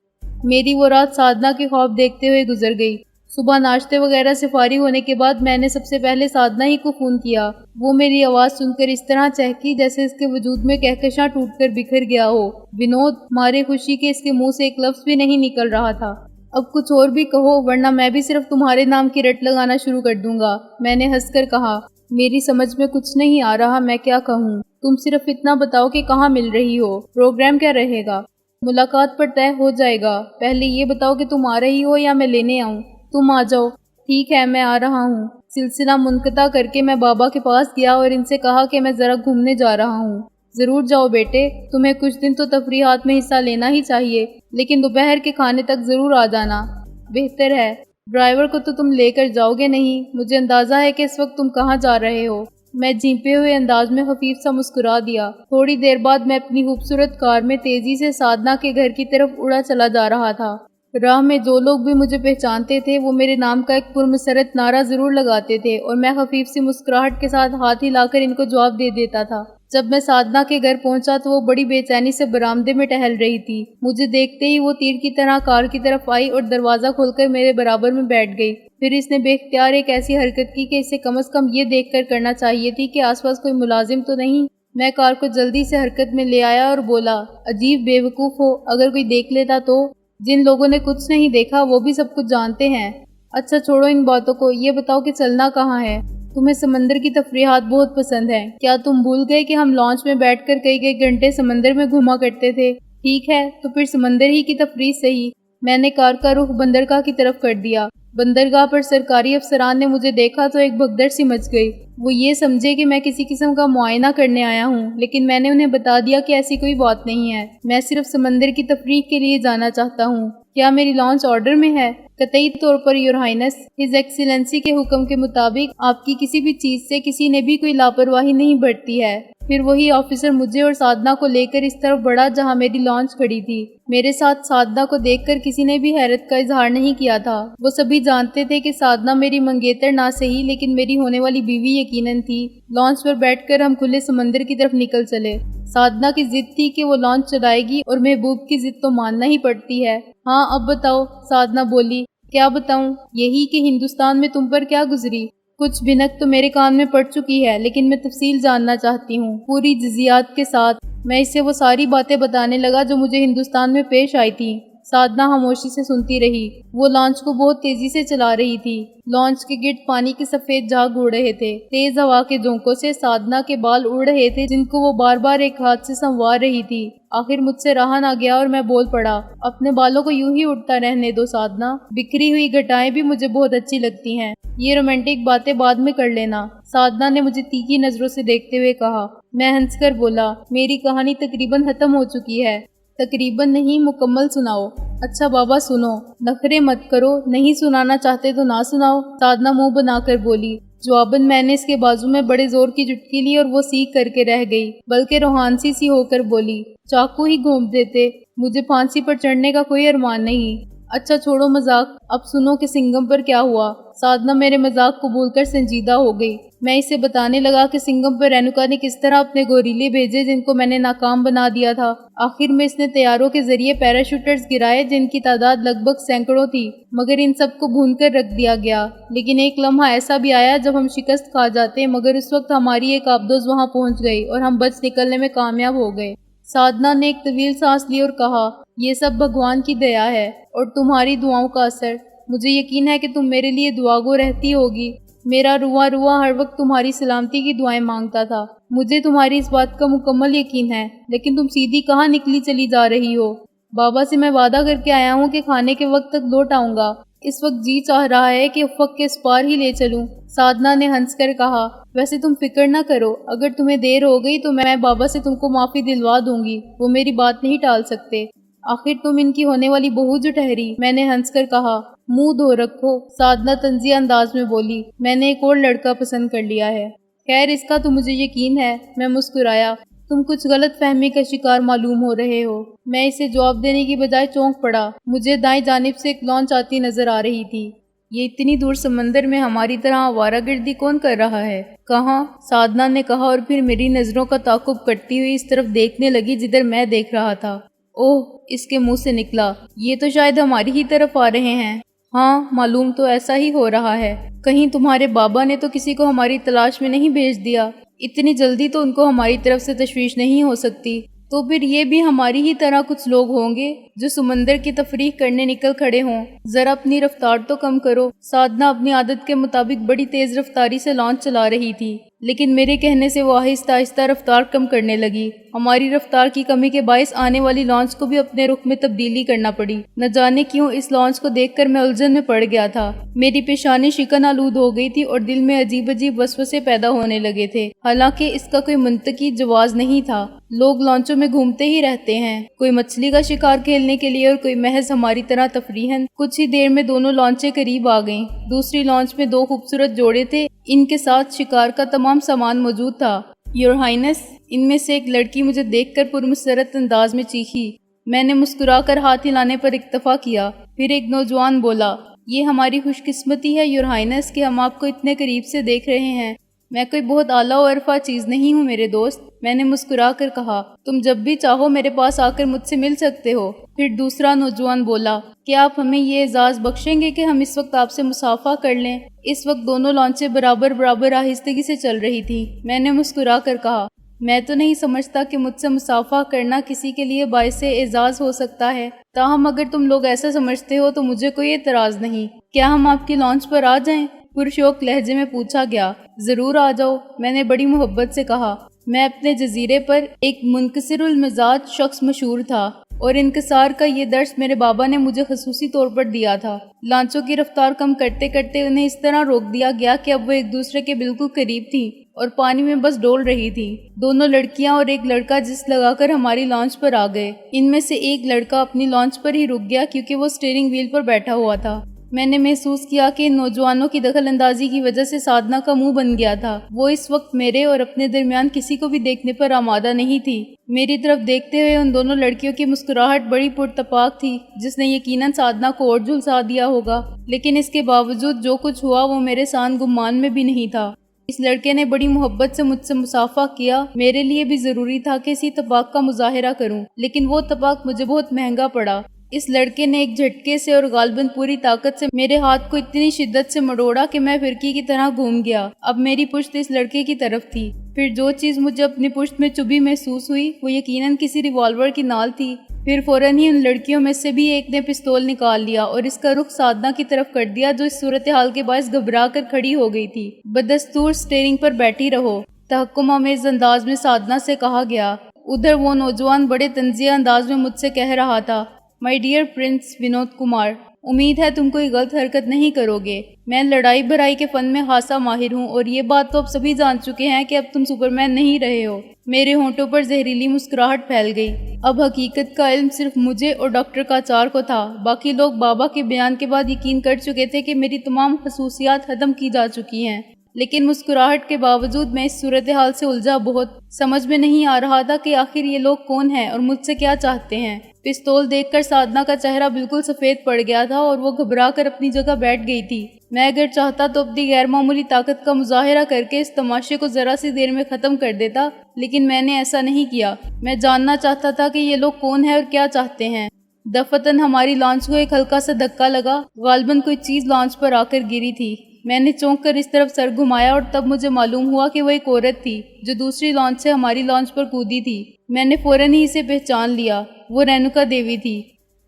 میری وہ رات سادھنا کے خواب دیکھتے ہوئے گزر گئی۔ صبح ناشتے وغیرہ سے فارغ ہونے کے بعد میں نے سب سے پہلے سادھنا ہی کو فون کیا۔ وہ میری آواز سن کر اس طرح چہکی جیسے اس کے وجود میں کہکشاں ٹوٹ کر بکھر گیا ہو۔ ونود، مارے خوشی کے اس کے منہ سے ایک لفظ بھی نہیں نکل رہا تھا۔ اب کچھ اور بھی کہو ورنہ میں بھی صرف تمہارے نام کی رٹ لگانا شروع کر دوں گا، میں نے ہنس کر کہا۔ میری سمجھ میں کچھ نہیں آ رہا میں کیا کہوں۔ تم صرف اتنا بتاؤ کہ کہاں مل رہی ہو، پروگرام کیا رہے گا؟ ملاقات پر طے ہو جائے گا۔ پہلے یہ بتاؤ کہ تم آ رہی ہو یا میں لینے آؤں؟ تم آ جاؤ۔ ٹھیک ہے، میں آ رہا ہوں۔ سلسلہ منقطع کر کے میں بابا کے پاس گیا اور ان سے کہا کہ میں ذرا گھومنے جا رہا ہوں۔ ضرور جاؤ بیٹے، تمہیں کچھ دن تو تفریحات میں حصہ لینا ہی چاہیے، لیکن دوپہر کے کھانے تک ضرور آ جانا۔ بہتر ہے۔ ڈرائیور کو تو تم لے کر جاؤ گے نہیں؟ مجھے اندازہ ہے کہ اس وقت تم کہاں جا رہے ہو۔ میں جھیپے ہوئے انداز میں خفیف سا مسکرا دیا۔ تھوڑی دیر بعد میں اپنی خوبصورت کار میں تیزی سے سادھنا کے گھر کی طرف اڑا چلا جا رہا تھا۔ راہ میں جو لوگ بھی مجھے پہچانتے تھے وہ میرے نام کا ایک پرمسرت نعرہ ضرور لگاتے تھے اور میں خفیف سی مسکراہٹ کے ساتھ ہاتھ ہلا کر ان کو جواب دے دیتا تھا۔ جب میں سادھنا کے گھر پہنچا تو وہ بڑی بے چینی سے برآمدے میں ٹہل رہی تھی۔ مجھے دیکھتے ہی وہ تیر کی طرح کار کی طرف آئی اور دروازہ کھول کر میرے برابر میں بیٹھ گئی۔ پھر اس نے بے اختیار ایک ایسی حرکت کی کہ اسے کم از کم یہ دیکھ کر کرنا چاہیے تھی کہ آس پاس کوئی ملازم تو نہیں۔ میں کار کو جلدی سے حرکت میں لے آیا اور بولا، عجیب بے وقوف ہو، اگر کوئی دیکھ لیتا تو؟ جن لوگوں نے کچھ نہیں دیکھا وہ بھی سب کچھ جانتے ہیں۔ اچھا چھوڑو ان باتوں کو، یہ بتاؤ کہ چلنا کہاں ہے؟ تمہیں سمندر کی تفریحات بہت پسند ہیں، کیا تم بھول گئے کہ ہم لانچ میں بیٹھ کر کئی گھنٹے سمندر میں گھوما کرتے تھے؟ ٹھیک ہے، تو پھر سمندر ہی کی تفریح صحیح۔ میں نے کار کا رخ بندرگاہ کی طرف کر دیا۔ بندرگاہ پر سرکاری افسران نے مجھے دیکھا تو ایک بھگدڑ سی مچ گئی۔ وہ یہ سمجھے کہ میں کسی قسم کا معائنہ کرنے آیا ہوں، لیکن میں نے انہیں بتا دیا کہ ایسی کوئی بات نہیں ہے، میں صرف سمندر کی تفریح کے لیے جانا چاہتا ہوں۔ کیا میری لانچ آرڈر میں ہے؟ قطعی طور per your Hines, his Excellency کے حکم کے مطابق آپ کی کسی بھی چیز سے کسی نے بھی کوئی لاپرواہی نہیں برتی ہے۔ پھر وہی آفیسر مجھے اور سادھنا کو لے کر اس طرف بڑھا جہاں میری لانچ کھڑی تھی۔ میرے ساتھ سادھنا کو دیکھ کر کسی نے بھی حیرت کا اظہار نہیں کیا تھا۔ وہ سبھی جانتے تھے کہ سادھنا میری منگیتر نہ صحیح لیکن میری ہونے والی بیوی یقیناً تھی۔ لانچ پر بیٹھ کر ہم کھلے سمندر کی طرف نکل چلے۔ سادھنا کی ضد تھی کہ وہ لانچ چلائے گی اور محبوب کی ضد تو ماننا ہی پڑتی ہے۔ ہاں اب بتاؤ، سادھنا بولی۔ کیا بتاؤں؟ یہی کہ ہندوستان میں تم پر کیا گزری؟ کچھ بھنک تو میرے کان میں پڑ چکی ہے، لیکن میں تفصیل جاننا چاہتی ہوں، پوری جزیات کے ساتھ۔ میں اسے وہ ساری باتیں بتانے لگا جو مجھے ہندوستان میں پیش آئی تھی۔ سادنا خاموشی سے سنتی رہی۔ وہ لانچ کو بہت تیزی سے چلا رہی تھی۔ لانچ کے گرد پانی کے سفید جھاگ اڑ رہے تھے۔ تیز ہوا کے جھونکوں سے سادنا کے بال اڑ رہے تھے جن کو وہ بار بار ایک ہاتھ سے سنوار رہی تھی۔ آخر مجھ سے رہا نہ گیا اور میں بول پڑا، اپنے بالوں کو یوں ہی اڑتا رہنے دو سادنا، بکھری ہوئی گھٹائیں بھی مجھے بہت اچھی لگتی ہیں، یہ رومانٹک باتیں بعد میں کر لینا۔ سادنا نے مجھے تیکھی نظروں سے دیکھتے ہوئے کہا۔ میں ہنس کر بولا، میری کہانی تقریباً ختم ہو چکی ہے۔ تقریباً نہیں، مکمل سناؤ۔ اچھا بابا سنو، نخرے مت کرو، نہیں سنانا چاہتے تو نہ سناؤ، سادنا منہ بنا کر بولی۔ جواباً میں نے اس کے بازو میں بڑے زور کی جھٹکی لی اور وہ سیکھ کر کے رہ گئی، بلکہ روحانسی سی ہو کر بولی، چاقو ہی گھونپ دیتے، مجھے پھانسی پر چڑھنے کا کوئی ارمان نہیں۔ اچھا چھوڑو مذاق، اب سنو کہ سنگم پر کیا ہوا۔ سادنا میرے مذاق کو بھول کر سنجیدہ ہو گئی۔ میں اسے بتانے لگا کہ سنگم پر رینوکا نے کس طرح اپنے گوریلے بھیجے جن کو میں نے ناکام بنا دیا تھا۔ آخر میں اس نے طیاروں کے ذریعے پیراشوٹرز گرائے جن کی تعداد لگ بھگ سینکڑوں تھی، مگر ان سب کو بھون کر رکھ دیا گیا۔ لیکن ایک لمحہ ایسا بھی آیا جب ہم شکست کھا جاتے، مگر اس وقت ہماری ایک آبدوز وہاں پہنچ گئی اور ہم بچ نکلنے میں کامیاب ہو گئے۔ سادنا نے ایک طویل سانس لی اور کہا، یہ سب بھگوان کی دیا ہے اور تمہاری دعاؤں کا اثر۔ مجھے یقین ہے کہ تم میرے لیے دعا گو رہتی ہوگی۔ میرا رواں ہر وقت تمہاری سلامتی کی دعائیں مانگتا تھا۔ مجھے تمہاری اس بات کا مکمل یقین ہے، لیکن تم سیدھی کہاں نکلی چلی جا رہی ہو؟ بابا سے میں وعدہ کر کے آیا ہوں کہ کھانے کے وقت تک لوٹ آؤں گا۔ اس وقت جی چاہ رہا ہے کہ افق کے اس پار ہی لے چلوں۔ سادنا نے ہنس کر کہا، ویسے تم فکر نہ کرو، اگر تمہیں دیر ہو گئی تو میں بابا سے تم کو معافی دلوا دوں گی، وہ میری بات نہیں ٹال سکتے۔ آخر تم ان کی ہونے والی بہو جو ٹھہری، میں نے ہنس کر کہا۔ منہ دھو رکھو، سادنا طنزیہ انداز میں بولی، میں نے ایک اور لڑکا پسند کر لیا ہے۔ خیر اس کا تو مجھے یقین ہے، میں مسکرایا۔ تم کچھ غلط فہمی کا شکار معلوم ہو رہے ہو۔ میں اسے جواب دینے کی بجائے چونک پڑا۔ مجھے دائیں جانب سے ایک لانچ آتی نظر آ رہی تھی۔ یہ اتنی دور سمندر میں ہماری طرح آوارہ گردی کون کر رہا ہے؟ کہاں؟ سادنا نے کہا اور پھر میری نظروں کا تعاقب کرتی ہوئی اس طرف دیکھنے لگی جدھر میں دیکھ رہا تھا۔ اوہ، اس کے منہ سے نکلا، یہ تو شاید ہماری ہی طرف آ رہے ہیں۔ ہاں، معلوم تو ایسا ہی ہو رہا ہے۔ کہیں تمہارے بابا نے تو کسی کو ہماری تلاش میں نہیں بھیج دیا؟ اتنی جلدی تو ان کو ہماری طرف سے تشویش نہیں ہو سکتی۔ تو پھر یہ بھی ہماری ہی طرح کچھ لوگ ہوں گے جو سمندر کی تفریح کرنے نکل کھڑے ہوں۔ ذرا اپنی رفتار تو کم کرو۔ سادنا اپنی عادت کے مطابق بڑی تیز رفتاری سے لانچ چلا رہی تھی، لیکن میرے کہنے سے وہ آہستہ آہستہ رفتار کم کرنے لگی۔ ہماری رفتار کی کمی کے باعث آنے والی لانچ کو بھی اپنے رخ میں تبدیلی کرنا پڑی۔ نہ جانے کیوں اس لانچ کو دیکھ کر میں الجھن میں پڑ گیا تھا۔ میری پیشانی شکن آلود ہو گئی تھی اور دل میں عجیب عجیب وسوسے پیدا ہونے لگے تھے، حالانکہ اس کا کوئی منطقی جواز نہیں تھا۔ لوگ لانچوں میں گھومتے ہی رہتے ہیں، کوئی مچھلی کا شکار کھیلنے کے لیے اور کوئی محض ہماری طرح تفریحاً۔ کچھ ہی دیر میں دونوں لانچیں قریب آ گئیں۔ دوسری لانچ میں دو خوبصورت جوڑے تھے، ان کے ساتھ شکار کا تمام سامان موجود تھا۔ یور ہائنس، ان میں سے ایک لڑکی مجھے دیکھ کر پرمسرت انداز میں چیخی۔ میں نے مسکرا کر ہاتھ ہلانے پر اکتفا کیا۔ پھر ایک نوجوان بولا، یہ ہماری خوش قسمتی ہے یور ہائنس کہ ہم آپ کو اتنے قریب سے دیکھ رہے ہیں۔ میں کوئی بہت اعلیٰ و عرفہ چیز نہیں ہوں میرے دوست، میں نے مسکرا کر کہا، تم جب بھی چاہو میرے پاس آ کر مجھ سے مل سکتے ہو۔ پھر دوسرا نوجوان بولا، کیا آپ ہمیں یہ اعزاز بخشیں گے کہ ہم اس وقت آپ سے مصافحہ کر لیں؟ اس وقت دونوں لانچیں برابر آہستگی سے چل رہی تھی۔ میں نے مسکرا کر کہا، میں تو نہیں سمجھتا کہ مجھ سے مصافحہ کرنا کسی کے لیے باعث اعزاز ہو سکتا ہے، تاہم اگر تم لوگ ایسا سمجھتے ہو تو مجھے کوئی اعتراض نہیں۔ کیا ہم آپ کی لانچ پر آ جائیں؟ پرشوق لہجے میں پوچھا گیا۔ ضرور آ جاؤ، میں نے بڑی محبت سے کہا۔ میں اپنے جزیرے پر ایک منکسر المزاج شخص مشہور تھا اور انکسار کا یہ درس میرے بابا نے مجھے خصوصی طور پر دیا تھا۔ لانچوں کی رفتار کم کرتے کرتے انہیں اس طرح روک دیا گیا کہ اب وہ ایک دوسرے کے بالکل قریب تھیں اور پانی میں بس ڈول رہی تھی۔ دونوں لڑکیاں اور ایک لڑکا جس لگا کر ہماری لانچ پر آ گئے۔ ان میں سے ایک لڑکا اپنی لانچ پر ہی رک گیا کیونکہ وہ اسٹیئرنگ وہیل پر بیٹھا ہوا تھا۔ میں نے محسوس کیا کہ ان نوجوانوں کی دخل اندازی کی وجہ سے سادنا کا منہ بن گیا تھا۔ وہ اس وقت میرے اور اپنے درمیان کسی کو بھی دیکھنے پر آمادہ نہیں تھی۔ میری طرف دیکھتے ہوئے ان دونوں لڑکیوں کی مسکراہٹ بڑی پرتپاک تھی جس نے یقیناً سادنا کو اور جھلسا دیا ہوگا، لیکن اس کے باوجود جو کچھ ہوا وہ میرے سان گمان میں بھی نہیں تھا۔ اس لڑکے نے بڑی محبت سے مجھ سے مصافحہ کیا۔ میرے لیے بھی ضروری تھا کہ اسی اتفاق کا مظاہرہ کروں، لیکن وہ اتفاق مجھے بہت مہنگا پڑا۔ اس لڑکے نے ایک جھٹکے سے اور غالباً پوری طاقت سے میرے ہاتھ کو اتنی شدت سے مڑوڑا کہ میں فرقی کی طرح گھوم گیا۔ اب میری پشت اس لڑکے کی طرف تھی۔ پھر جو چیز مجھے اپنی پشت میں چبھی محسوس ہوئی وہ یقیناً کسی ریوالور کی نال تھی۔ پھر فوراً ہی ان لڑکیوں میں سے بھی ایک نے پستول نکال لیا اور اس کا رخ سادنا کی طرف کر دیا، جو اس صورتحال کے باعث گھبرا کر کھڑی ہو گئی تھی۔ بدستور سٹیئرنگ پر بیٹھی رہو، تحکم آمیز انداز میں سادنا سے کہا گیا۔ ادھر وہ نوجوان بڑے طنزیہ انداز میں مجھ سے کہہ رہا تھا، my dear prince Vinod Kumar, امید ہے تم کوئی غلط حرکت نہیں کرو گے۔ میں لڑائی بھرائی کے فن میں خاصا ماہر ہوں اور یہ بات تو اب سبھی جان چکے ہیں کہ اب تم سپرمین نہیں رہے ہو۔ میرے ہونٹوں پر زہریلی مسکراہٹ پھیل گئی۔ اب حقیقت کا علم صرف مجھے اور ڈاکٹر کاچار کو تھا۔ باقی لوگ بابا کے بیان کے بعد یقین کر چکے تھے کہ میری تمام خصوصیات ختم کی جا چکی ہیں، لیکن مسکراہٹ کے باوجود میں اس صورتحال سے الجھا بہت سمجھ میں نہیں آ رہا تھا کہ آخر یہ لوگ کون ہیں اور مجھ سے کیا چاہتے ہیں۔ پستول دیکھ کر سادنا کا چہرہ بالکل سفید پڑ گیا تھا اور وہ گھبرا کر اپنی جگہ بیٹھ گئی تھی۔ میں اگر چاہتا تو اپنی غیر معمولی طاقت کا مظاہرہ کر کے اس تماشے کو ذرا سی دیر میں ختم کر دیتا، لیکن میں نے ایسا نہیں کیا۔ میں جاننا چاہتا تھا کہ یہ لوگ کون ہیں اور کیا چاہتے ہیں۔ دفتن ہماری لانچ کو ایک ہلکا سا دھکا لگا، غالباً کوئی چیز لانچ پر آ کر گری تھی۔ میں نے چونک کر اس طرف سر گھمایا اور تب مجھے معلوم ہوا کہ وہ ایک عورت تھی جو دوسری لانچ سے ہماری لانچ پر کودی تھی۔ میں نے فوراً ہی اسے پہچان لیا، وہ رینوکا دیوی تھی۔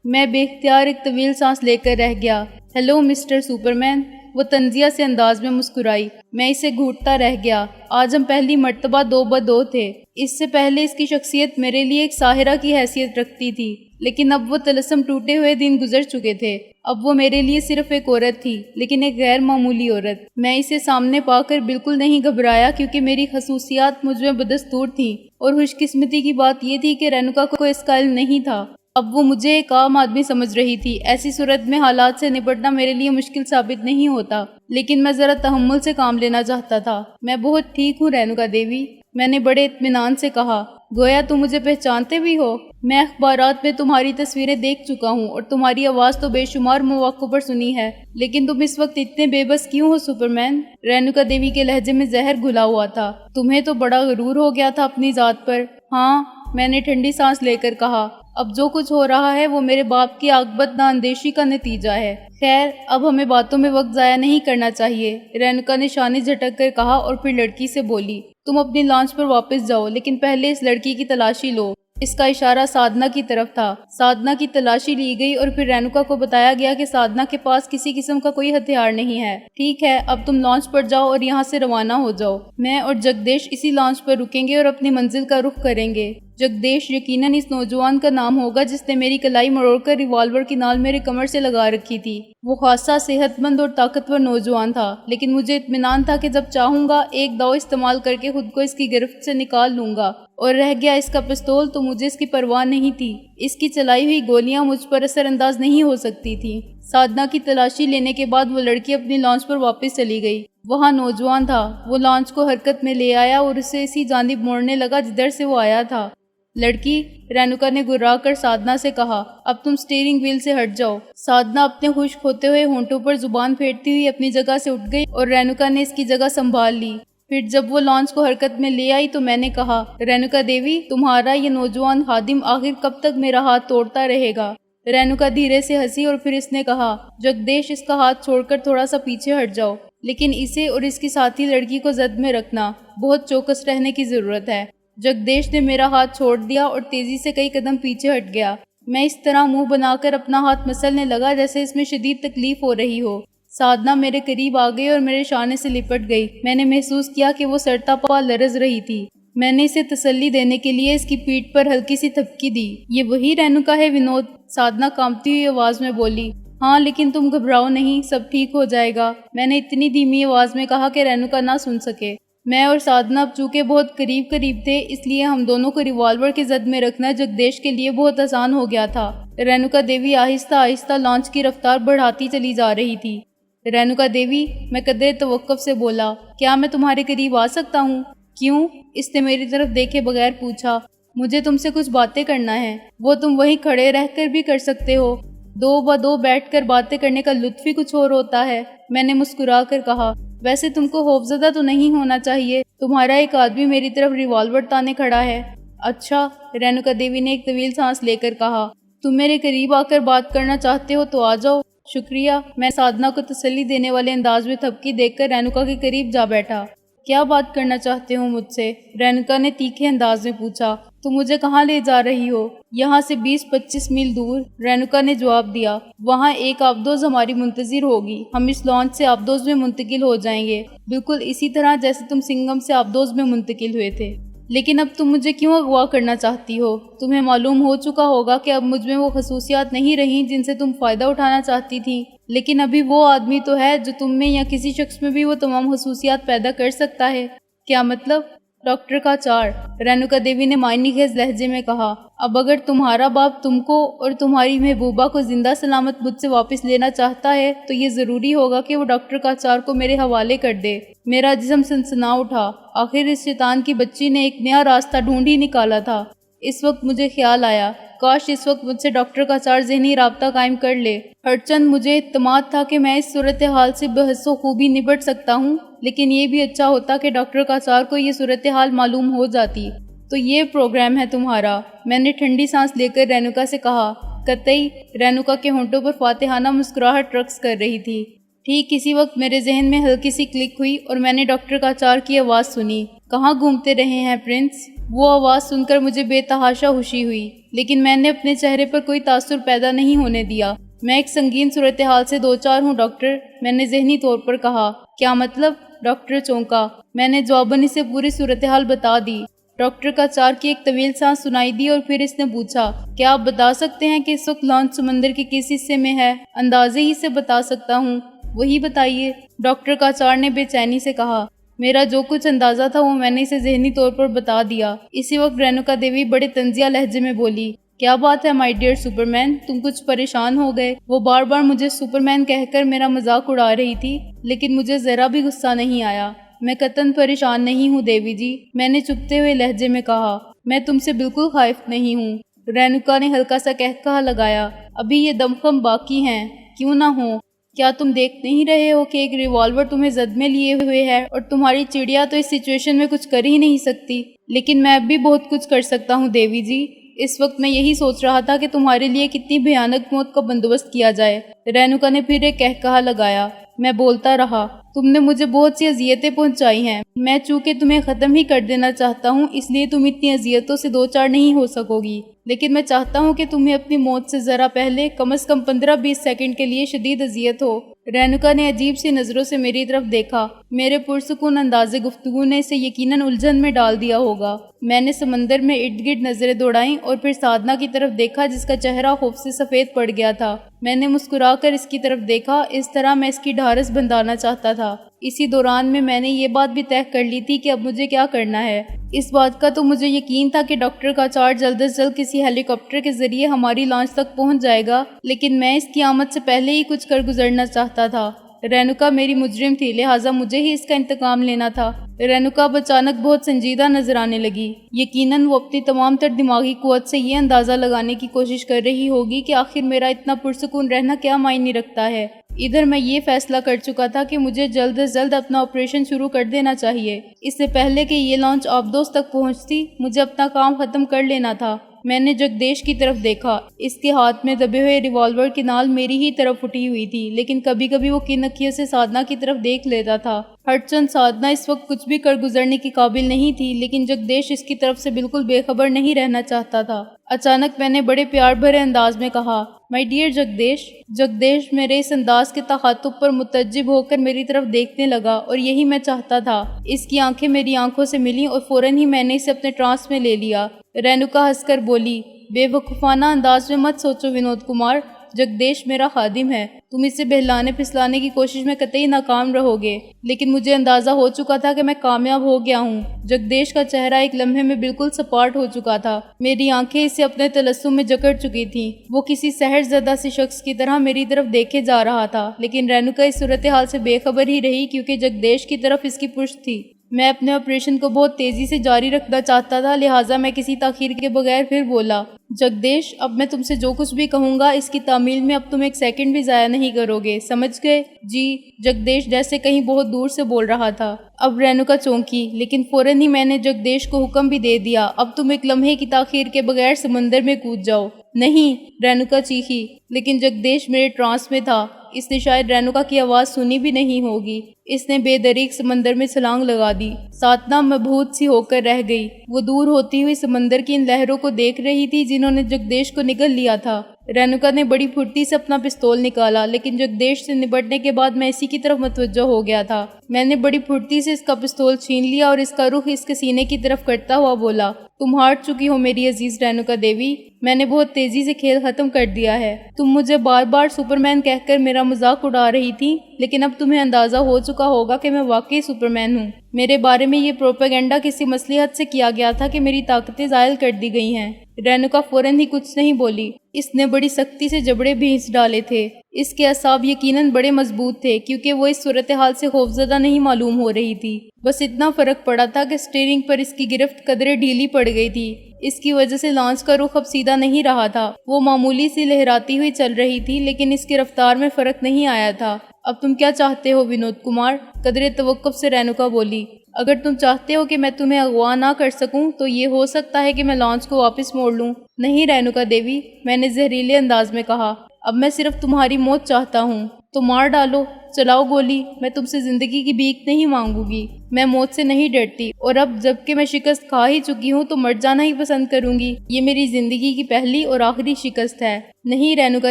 میں بے اختیار ایک طویل سانس لے کر رہ گیا۔ ہیلو مسٹر سپرمین، وہ طنزیہ سے انداز میں مسکرائی۔ میں اسے گھونٹتا رہ گیا۔ آج ہم پہلی مرتبہ 2 ب 2 تھے۔ اس سے پہلے اس کی شخصیت میرے لیے ایک ساحرہ کی حیثیت رکھتی تھی، لیکن اب وہ طلسم ٹوٹے ہوئے دن گزر چکے تھے۔ اب وہ میرے لیے صرف ایک عورت تھی، لیکن ایک غیر معمولی عورت۔ میں اسے سامنے پا کر بالکل نہیں گھبرایا کیونکہ میری خصوصیات مجھ میں بدستور تھیں، اور خوش قسمتی کی بات یہ تھی کہ رینوکا کو اس کا علم نہیں تھا۔ اب وہ مجھے ایک عام آدمی سمجھ رہی تھی۔ ایسی صورت میں حالات سے نپٹنا میرے لیے مشکل ثابت نہیں ہوتا، لیکن میں ذرا تحمل سے کام لینا چاہتا تھا۔ میں بہت ٹھیک ہوں رینوکا دیوی، میں نے بڑے اطمینان سے کہا۔ گویا تم مجھے پہچانتے بھی ہو؟ میں اخبارات میں تمہاری تصویریں دیکھ چکا ہوں اور تمہاری آواز تو بے شمار مواقع پر سنی ہے، لیکن تم اس وقت اتنے بے بس کیوں ہو سپرمین؟ رینوکا دیوی کے لہجے میں زہر گھلا ہوا تھا۔ تمہیں تو بڑا غرور ہو گیا تھا اپنی ذات پر۔ ہاں، میں نے ٹھنڈی سانس لے کر کہا، اب جو کچھ ہو رہا ہے وہ میرے باپ کی عاقبت نااندیشی کا نتیجہ ہے۔ خیر، اب ہمیں باتوں میں وقت ضائع نہیں کرنا چاہیے، رینوکا نے شانے جھٹک کر کہا اور پھر لڑکی سے بولی، تم اپنی لانچ پر واپس جاؤ، لیکن پہلے اس لڑکی کی تلاشی لو۔ اس کا اشارہ سادنا کی طرف تھا۔ سادنا کی تلاشی لی گئی اور پھر رینوکا کو بتایا گیا کہ سادنا کے پاس کسی قسم کا کوئی ہتھیار نہیں ہے۔ ٹھیک ہے، اب تم لانچ پر جاؤ اور یہاں سے روانہ ہو جاؤ۔ میں اور جگدیش اسی لانچ پر رکیں گے اور اپنی منزل کا رخ کریں گے۔ جگدیش یقیناً اس نوجوان کا نام ہوگا جس نے میری کلائی مروڑ کر ریوالور کی نال میرے کمر سے لگا رکھی تھی۔ وہ خاصا صحت مند اور طاقتور نوجوان تھا، لیکن مجھے اطمینان تھا کہ جب چاہوں گا ایک داؤ استعمال کر کے خود کو اس کی گرفت سے نکال لوں گا، اور رہ گیا اس کا پستول تو مجھے اس کی پرواہ نہیں تھی۔ اس کی چلائی ہوئی گولیاں مجھ پر اثر انداز نہیں ہو سکتی تھیں۔ سادنا کی تلاشی لینے کے بعد وہ لڑکی اپنی لانچ پر واپس چلی گئی۔ وہاں نوجوان تھا، وہ لانچ کو حرکت میں لے آیا اور اسے اسی جانب موڑنے لگا جدھر سے وہ آیا تھا۔ لڑکی، رینوکا نے گرا کر سادنا سے کہا، اب تم سٹیئرنگ وہیل سے ہٹ جاؤ۔ سادنا اپنے خشک ہوتے ہوئے ہونٹوں پر زبان پھیرتی ہوئی اپنی جگہ سے اٹھ گئی اور رینوکا نے اس کی جگہ سنبھال لی۔ پھر جب وہ لانچ کو حرکت میں لے آئی تو میں نے کہا، رینوکا دیوی، تمہارا یہ نوجوان خادم آخر کب تک میرا ہاتھ توڑتا رہے گا؟ رینوکا دھیرے سے ہنسی اور پھر اس نے کہا، جگدیش، اس کا ہاتھ چھوڑ کر تھوڑا سا پیچھے ہٹ جاؤ، لیکن اسے اور اس کی ساتھی لڑکی کو زد میں رکھنا، بہت چوکس رہنے کی ضرورت ہے۔ جگدیش نے میرا ہاتھ چھوڑ دیا اور تیزی سے کئی قدم پیچھے ہٹ گیا۔ میں اس طرح منہ بنا کر اپنا ہاتھ مسلنے لگا جیسے اس میں شدید تکلیف ہو رہی ہو۔ سادنا میرے قریب آ گئی اور میرے شانے سے لپٹ گئی۔ میں نے محسوس کیا کہ وہ سرتا پا لرز رہی تھی۔ میں نے اسے تسلی دینے کے لیے اس کی پیٹھ پر ہلکی سی تھپکی دی۔ یہ وہی رینوکا ہے ونود؟ سادنا کانپتی ہوئی آواز میں بولی۔ ہاں، لیکن تم گھبراؤ نہیں، سب ٹھیک ہو جائے گا، میں نے اتنی دھیمی آواز میں کہا کہ رینوکا نہ سن سکے۔ میں اور سادنا اب چونکہ بہت قریب تھے، اس لیے ہم دونوں کو ریوالور کے زد میں رکھنا جگدیش کے لیے بہت آسان ہو گیا تھا۔ رینوکا دیوی آہستہ آہستہ لانچ کی رفتار بڑھاتی چلی جا رہی تھی۔ رینوکا دیوی، میں قدرے توقف سے بولا، کیا میں تمہارے قریب آ سکتا ہوں؟ کیوں؟ اس نے میری طرف دیکھے بغیر پوچھا۔ مجھے تم سے کچھ باتیں کرنا ہے۔ وہ تم وہیں کھڑے رہ کر بھی کر سکتے ہو، 2 ب 2 بیٹھ کر باتیں کرنے کا لطف ہی کچھ اور ہوتا ہے، میں نے مسکرا کر کہا۔ ویسے تم کو خوفزدہ تو نہیں ہونا چاہیے، تمہارا ایک آدمی میری طرف ریوالور تانے کھڑا ہے۔ اچھا، رینوکا دیوی نے ایک طویل سانس لے کر کہا، تم میرے قریب آ کر بات کرنا چاہتے ہو تو آ جاؤ۔ شکریہ۔ میں سادھنا کو تسلی دینے والے انداز میں تھپکی دیکھ کر رینوکا کے قریب جا بیٹھا۔ کیا بات کرنا چاہتے ہو مجھ سے؟ رینوکا نے تیکھے انداز میں پوچھا۔ تم مجھے کہاں لے جا رہی ہو؟ یہاں سے 20-25 میل دور، رینوکا نے جواب دیا۔ وہاں ایک آبدوز ہماری منتظر ہوگی۔ ہم اس لانچ سے آبدوز میں منتقل ہو جائیں گے، بالکل اسی طرح جیسے تم سنگم سے آبدوز میں منتقل ہوئے تھے۔ لیکن اب تم مجھے کیوں اغوا کرنا چاہتی ہو؟ تمہیں معلوم ہو چکا ہوگا کہ اب مجھ میں وہ خصوصیات نہیں رہیں جن سے تم فائدہ اٹھانا چاہتی تھی، لیکن ابھی وہ آدمی تو ہے جو تم میں یا کسی شخص میں بھی وہ تمام خصوصیات پیدا کر سکتا ہے۔ کیا مطلب؟ ڈاکٹر کا چار، رینوکا دیوی نے معنی خیز لہجے میں کہا۔ اب اگر تمہارا باپ تم کو اور تمہاری محبوبہ کو زندہ سلامت مجھ سے واپس لینا چاہتا ہے تو یہ ضروری ہوگا کہ وہ ڈاکٹر کا چار کو میرے حوالے کر دے۔ میرا جسم سنسنا اٹھا۔ آخر اس شیطان کی بچی نے ایک نیا راستہ ڈھونڈ ہی نکالا تھا۔ اس وقت مجھے خیال آیا، کاش اس وقت مجھ سے ڈاکٹر کا چار ذہنی رابطہ قائم کر لے۔ ہرچند مجھے اعتماد تھا کہ میں اس صورتحال سے بحث و خوبی نبٹ سکتا ہوں، لیکن یہ بھی اچھا ہوتا کہ ڈاکٹر کا چار کو یہ صورتحال معلوم ہو جاتی۔ تو یہ پروگرام ہے تمہارا؟ میں نے ٹھنڈی سانس لے کر رینوکا سے کہا۔ قطعی، رینوکا کے ہونٹوں پر فاتحانہ مسکراہٹ رقص کر رہی تھی۔ ٹھیک اسی وقت میرے ذہن میں ہلکی سی کلک ہوئی اور میں نے ڈاکٹر کا چار کی آواز سنی۔ کہاں گھومتے رہے ہیں پرنس؟ وہ آواز سن کر مجھے بے تحاشا خوشی ہوئی، لیکن میں نے اپنے چہرے پر کوئی تاثر پیدا نہیں ہونے دیا۔ میں ایک سنگین صورتحال سے دوچار ہوں ڈاکٹر، میں نے ذہنی طور پر کہا۔ کیا مطلب؟ ڈاکٹر چونکا۔ میں نے جواباً اسے پوری صورتحال بتا دی۔ ڈاکٹر کا چار کی ایک طویل سانس سنائی دی اور پھر اس نے پوچھا، کیا آپ بتا سکتے ہیں کہ اس وقت لانچ سمندر کے کس حصے میں ہے؟ اندازے ہی سے بتا سکتا ہوں۔ وہی بتائیے، ڈاکٹر کا چار نے بے چینی سے کہا۔ میرا جو کچھ اندازہ تھا وہ میں نے اسے ذہنی طور پر بتا دیا۔ اسی وقت رینوکا دیوی بڑے طنزیہ لہجے میں بولی، کیا بات ہے مائی ڈیئر سپرمین، تم کچھ پریشان ہو گئے؟ وہ بار بار مجھے سپرمین کہہ کر میرا مذاق اڑا رہی تھی، لیکن مجھے ذرا بھی غصہ نہیں آیا۔ میں قطعاً پریشان نہیں ہوں دیوی جی، میں نے چپتے ہوئے لہجے میں کہا۔ میں تم سے بالکل خائف نہیں ہوں، رینوکا نے ہلکا سا قہقہہ لگایا۔ ابھی یہ دمخم باقی ہیں، کیوں نہ ہوں؟ کیا تم دیکھ نہیں رہے ہو کہ ایک ریوالور تمہیں زد میں لیے ہوئے ہے اور تمہاری چڑیا تو اس سچویشن میں کچھ کر ہی نہیں سکتی؟ لیکن میں اب بھی بہت کچھ کر سکتا ہوں دیوی جی۔ اس وقت میں یہی سوچ رہا تھا کہ تمہارے لیے کتنی بھیانک موت کا بندوبست کیا جائے۔ رینوکا نے پھر ایک قہقہہ لگایا۔ میں بولتا رہا، تم نے مجھے بہت سی اذیتیں پہنچائی ہیں، میں چونکہ تمہیں ختم ہی کر دینا چاہتا ہوں اس لیے تم اتنی اذیتوں سے دوچار نہیں ہو سکو گی، لیکن میں چاہتا ہوں کہ تمہیں اپنی موت سے ذرا پہلے کم از کم 15-20 سیکنڈ کے لیے شدید اذیت ہو۔ رینوکا نے عجیب سی نظروں سے میری طرف دیکھا۔ میرے پرسکون انداز گفتگو نے اسے یقیناً الجھن میں ڈال دیا ہوگا۔ میں نے سمندر میں ارد گرد نظریں دوڑائیں اور پھر سادھنا کی طرف دیکھا جس کا چہرہ خوف سے سفید پڑ گیا تھا۔ میں نے مسکرا کر اس کی طرف دیکھا، اس طرح میں اس کی ڈھارس بندھانا چاہتا تھا۔ اسی دوران میں نے یہ بات بھی طے کر لی تھی کہ اب مجھے کیا کرنا ہے۔ اس بات کا تو مجھے یقین تھا کہ ڈاکٹر کا چار جلد از جلد کسی ہیلی کاپٹر کے ذریعے ہماری لانچ تک پہنچ جائے گا، لیکن میں اس کی آمد سے پہلے ہی کچھ کر گزرنا چاہتا تھا۔ رینوکا میری مجرم تھی، لہٰذا مجھے ہی اس کا انتقام لینا تھا۔ رینوکا اب اچانک بہت سنجیدہ نظر آنے لگی۔ یقیناً وہ اپنی تمام تر دماغی قوت سے یہ اندازہ لگانے کی کوشش کر رہی ہوگی کہ آخر میرا اتنا پرسکون رہنا کیا معنی رکھتا ہے۔ ادھر میں یہ فیصلہ کر چکا تھا کہ مجھے جلد از جلد اپنا آپریشن شروع کر دینا چاہیے۔ اس سے پہلے کہ یہ لانچ آبدوز تک پہنچتی، مجھے اپنا کام ختم کر لینا تھا۔ میں نے جگدیش کی طرف دیکھا۔ اس کے ہاتھ میں دبے ہوئے ریوالور کی نال میری ہی طرف اٹھی ہوئی تھی، لیکن کبھی کبھی وہ کن اکھیوں سے سادھنا کی طرف دیکھ لیتا تھا۔ ہرچند سادھنا اس وقت کچھ بھی کر گزرنے کی قابل نہیں تھی، لیکن جگدیش اس کی طرف سے بالکل بے خبر نہیں رہنا چاہتا تھا۔ اچانک میں نے بڑے پیار بھرے انداز میں کہا، مائی ڈیئر جگدیش۔ جگدیش میرے اس انداز کے تخاطب پر متعجب ہو کر میری طرف دیکھنے لگا، اور یہی میں چاہتا تھا۔ اس کی آنکھیں میری آنکھوں سے ملیں اور فوراً ہی میں نے اسے اپنے ٹرانس میں لے لیا۔ رینوکا ہنس کر بولی، بے وقوفانہ انداز میں مت سوچو ونود کمار، جگدیش میرا خادم ہے، تم اسے بہلانے پھسلانے کی کوشش میں قطعی ناکام رہو گے۔ لیکن مجھے اندازہ ہو چکا تھا کہ میں کامیاب ہو گیا ہوں۔ جگدیش کا چہرہ ایک لمحے میں بالکل سپاٹ ہو چکا تھا۔ میری آنکھیں اسے اپنے تلسم میں جکڑ چکی تھیں۔ وہ کسی سحر زدہ سی شخص کی طرح میری طرف دیکھے جا رہا تھا، لیکن رینوکا اس صورتحال سے بے خبر ہی رہی کیونکہ جگدیش کی طرف اس کی پشت تھی۔ میں اپنے آپریشن کو بہت تیزی سے جاری رکھنا چاہتا تھا، لہٰذا میں کسی تاخیر کے بغیر پھر بولا، جگدیش، اب میں تم سے جو کچھ بھی کہوں گا اس کی تعمیل میں اب تم ایک سیکنڈ بھی ضائع نہیں کرو گے، سمجھ گئے؟ جی، جگدیش جیسے کہیں بہت دور سے بول رہا تھا۔ اب رینوکا چونکی، لیکن فوراً ہی میں نے جگدیش کو حکم بھی دے دیا، اب تم ایک لمحے کی تاخیر کے بغیر سمندر میں کود جاؤ۔ نہیں، رینوکا چیخی، لیکن جگدیش میرے ٹرانس میں تھا۔ اس نے شاید رینوکا کی آواز سنی بھی نہیں ہوگی۔ اس نے بے دریغ سمندر میں چھلانگ لگا دی۔ سادھنا مبہوت سی ہو کر رہ گئی۔ وہ دور ہوتی ہوئی سمندر کی ان لہروں کو دیکھ رہی تھی جنہوں نے جگدیش کو نگل لیا تھا۔ رینوکا نے بڑی پھرتی سے اپنا پستول نکالا، لیکن جگدیش سے نپٹنے کے بعد میں اسی کی طرف متوجہ ہو گیا تھا۔ میں نے بڑی پھرتی سے اس کا پستول چھین لیا اور اس کا رخ اس کے سینے کی طرف کرتا ہوا بولا، تم ہار چکی ہو میری عزیز رینوکا دیوی۔ میں نے بہت تیزی سے کھیل ختم کر دیا ہے۔ تم مجھے بار بار سپرمین کہہ کر میرا مذاق اڑا رہی تھی، لیکن اب تمہیں اندازہ ہو چکا ہوگا کہ میں واقعی سپرمین ہوں۔ میرے بارے میں یہ پروپیگنڈا کسی مصلحت سے کیا گیا تھا کہ میری طاقتیں زائل کر دی گئی ہیں۔ رینوکا فوراً ہی کچھ نہیں بولی۔ اس نے بڑی سختی سے جبڑے بھینچ ڈالے تھے۔ اس کے اعصاب یقیناً بڑے مضبوط تھے کیونکہ وہ اس صورتحال سے خوفزدہ نہیں معلوم ہو رہی تھی۔ بس اتنا فرق پڑا تھا کہ اسٹیئرنگ پر اس کی گرفت قدرے ڈھیلی پڑ گئی تھی۔ اس کی وجہ سے لانچ کا رخ اب سیدھا نہیں رہا تھا۔ وہ معمولی سی لہراتی ہوئی چل رہی تھی، لیکن اس کی رفتار میں فرق نہیں آیا تھا۔ اب تم کیا چاہتے ہو ونود کمار؟ قدرے توقف سے رینوکا بولی۔ اگر تم چاہتے ہو کہ میں تمہیں اغوا نہ کر سکوں تو یہ ہو سکتا ہے کہ میں لانچ کو واپس موڑ لوں۔ نہیں رینوکا دیوی، میں نے زہریلے انداز میں کہا، اب میں صرف تمہاری موت چاہتا ہوں۔ تو مار ڈالو، چلاؤ گولی، میں تم سے زندگی کی بھیک نہیں مانگوں گی۔ میں موت سے نہیں ڈرتی، اور اب جب کہ میں شکست کھا ہی چکی ہوں تو مر جانا ہی پسند کروں گی۔ یہ میری زندگی کی پہلی اور آخری شکست ہے۔ نہیں رینوکا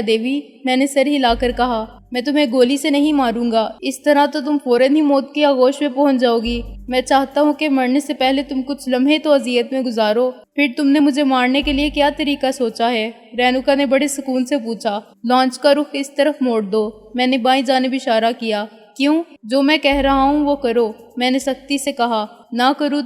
دیوی، میں نے سر ہلا کر کہا، میں تمہیں گولی سے نہیں ماروں گا۔ اس طرح تو تم فوراً ہی موت کی آغوش میں پہنچ جاؤ گی۔ میں چاہتا ہوں کہ مرنے سے پہلے تم کچھ لمحے تو اذیت میں گزارو۔ پھر تم نے مجھے مارنے کے لیے کیا طریقہ سوچا ہے؟ رینوکا نے بڑے سکون سے پوچھا۔ لانچ کا رخ اس طرف موڑ دو۔ میں نے بائیں جانب اشارہ کیا۔ کیوں؟ جو میں کہہ رہا ہوں وہ کرو، میں نے سختی سے کہا۔ نہ کروں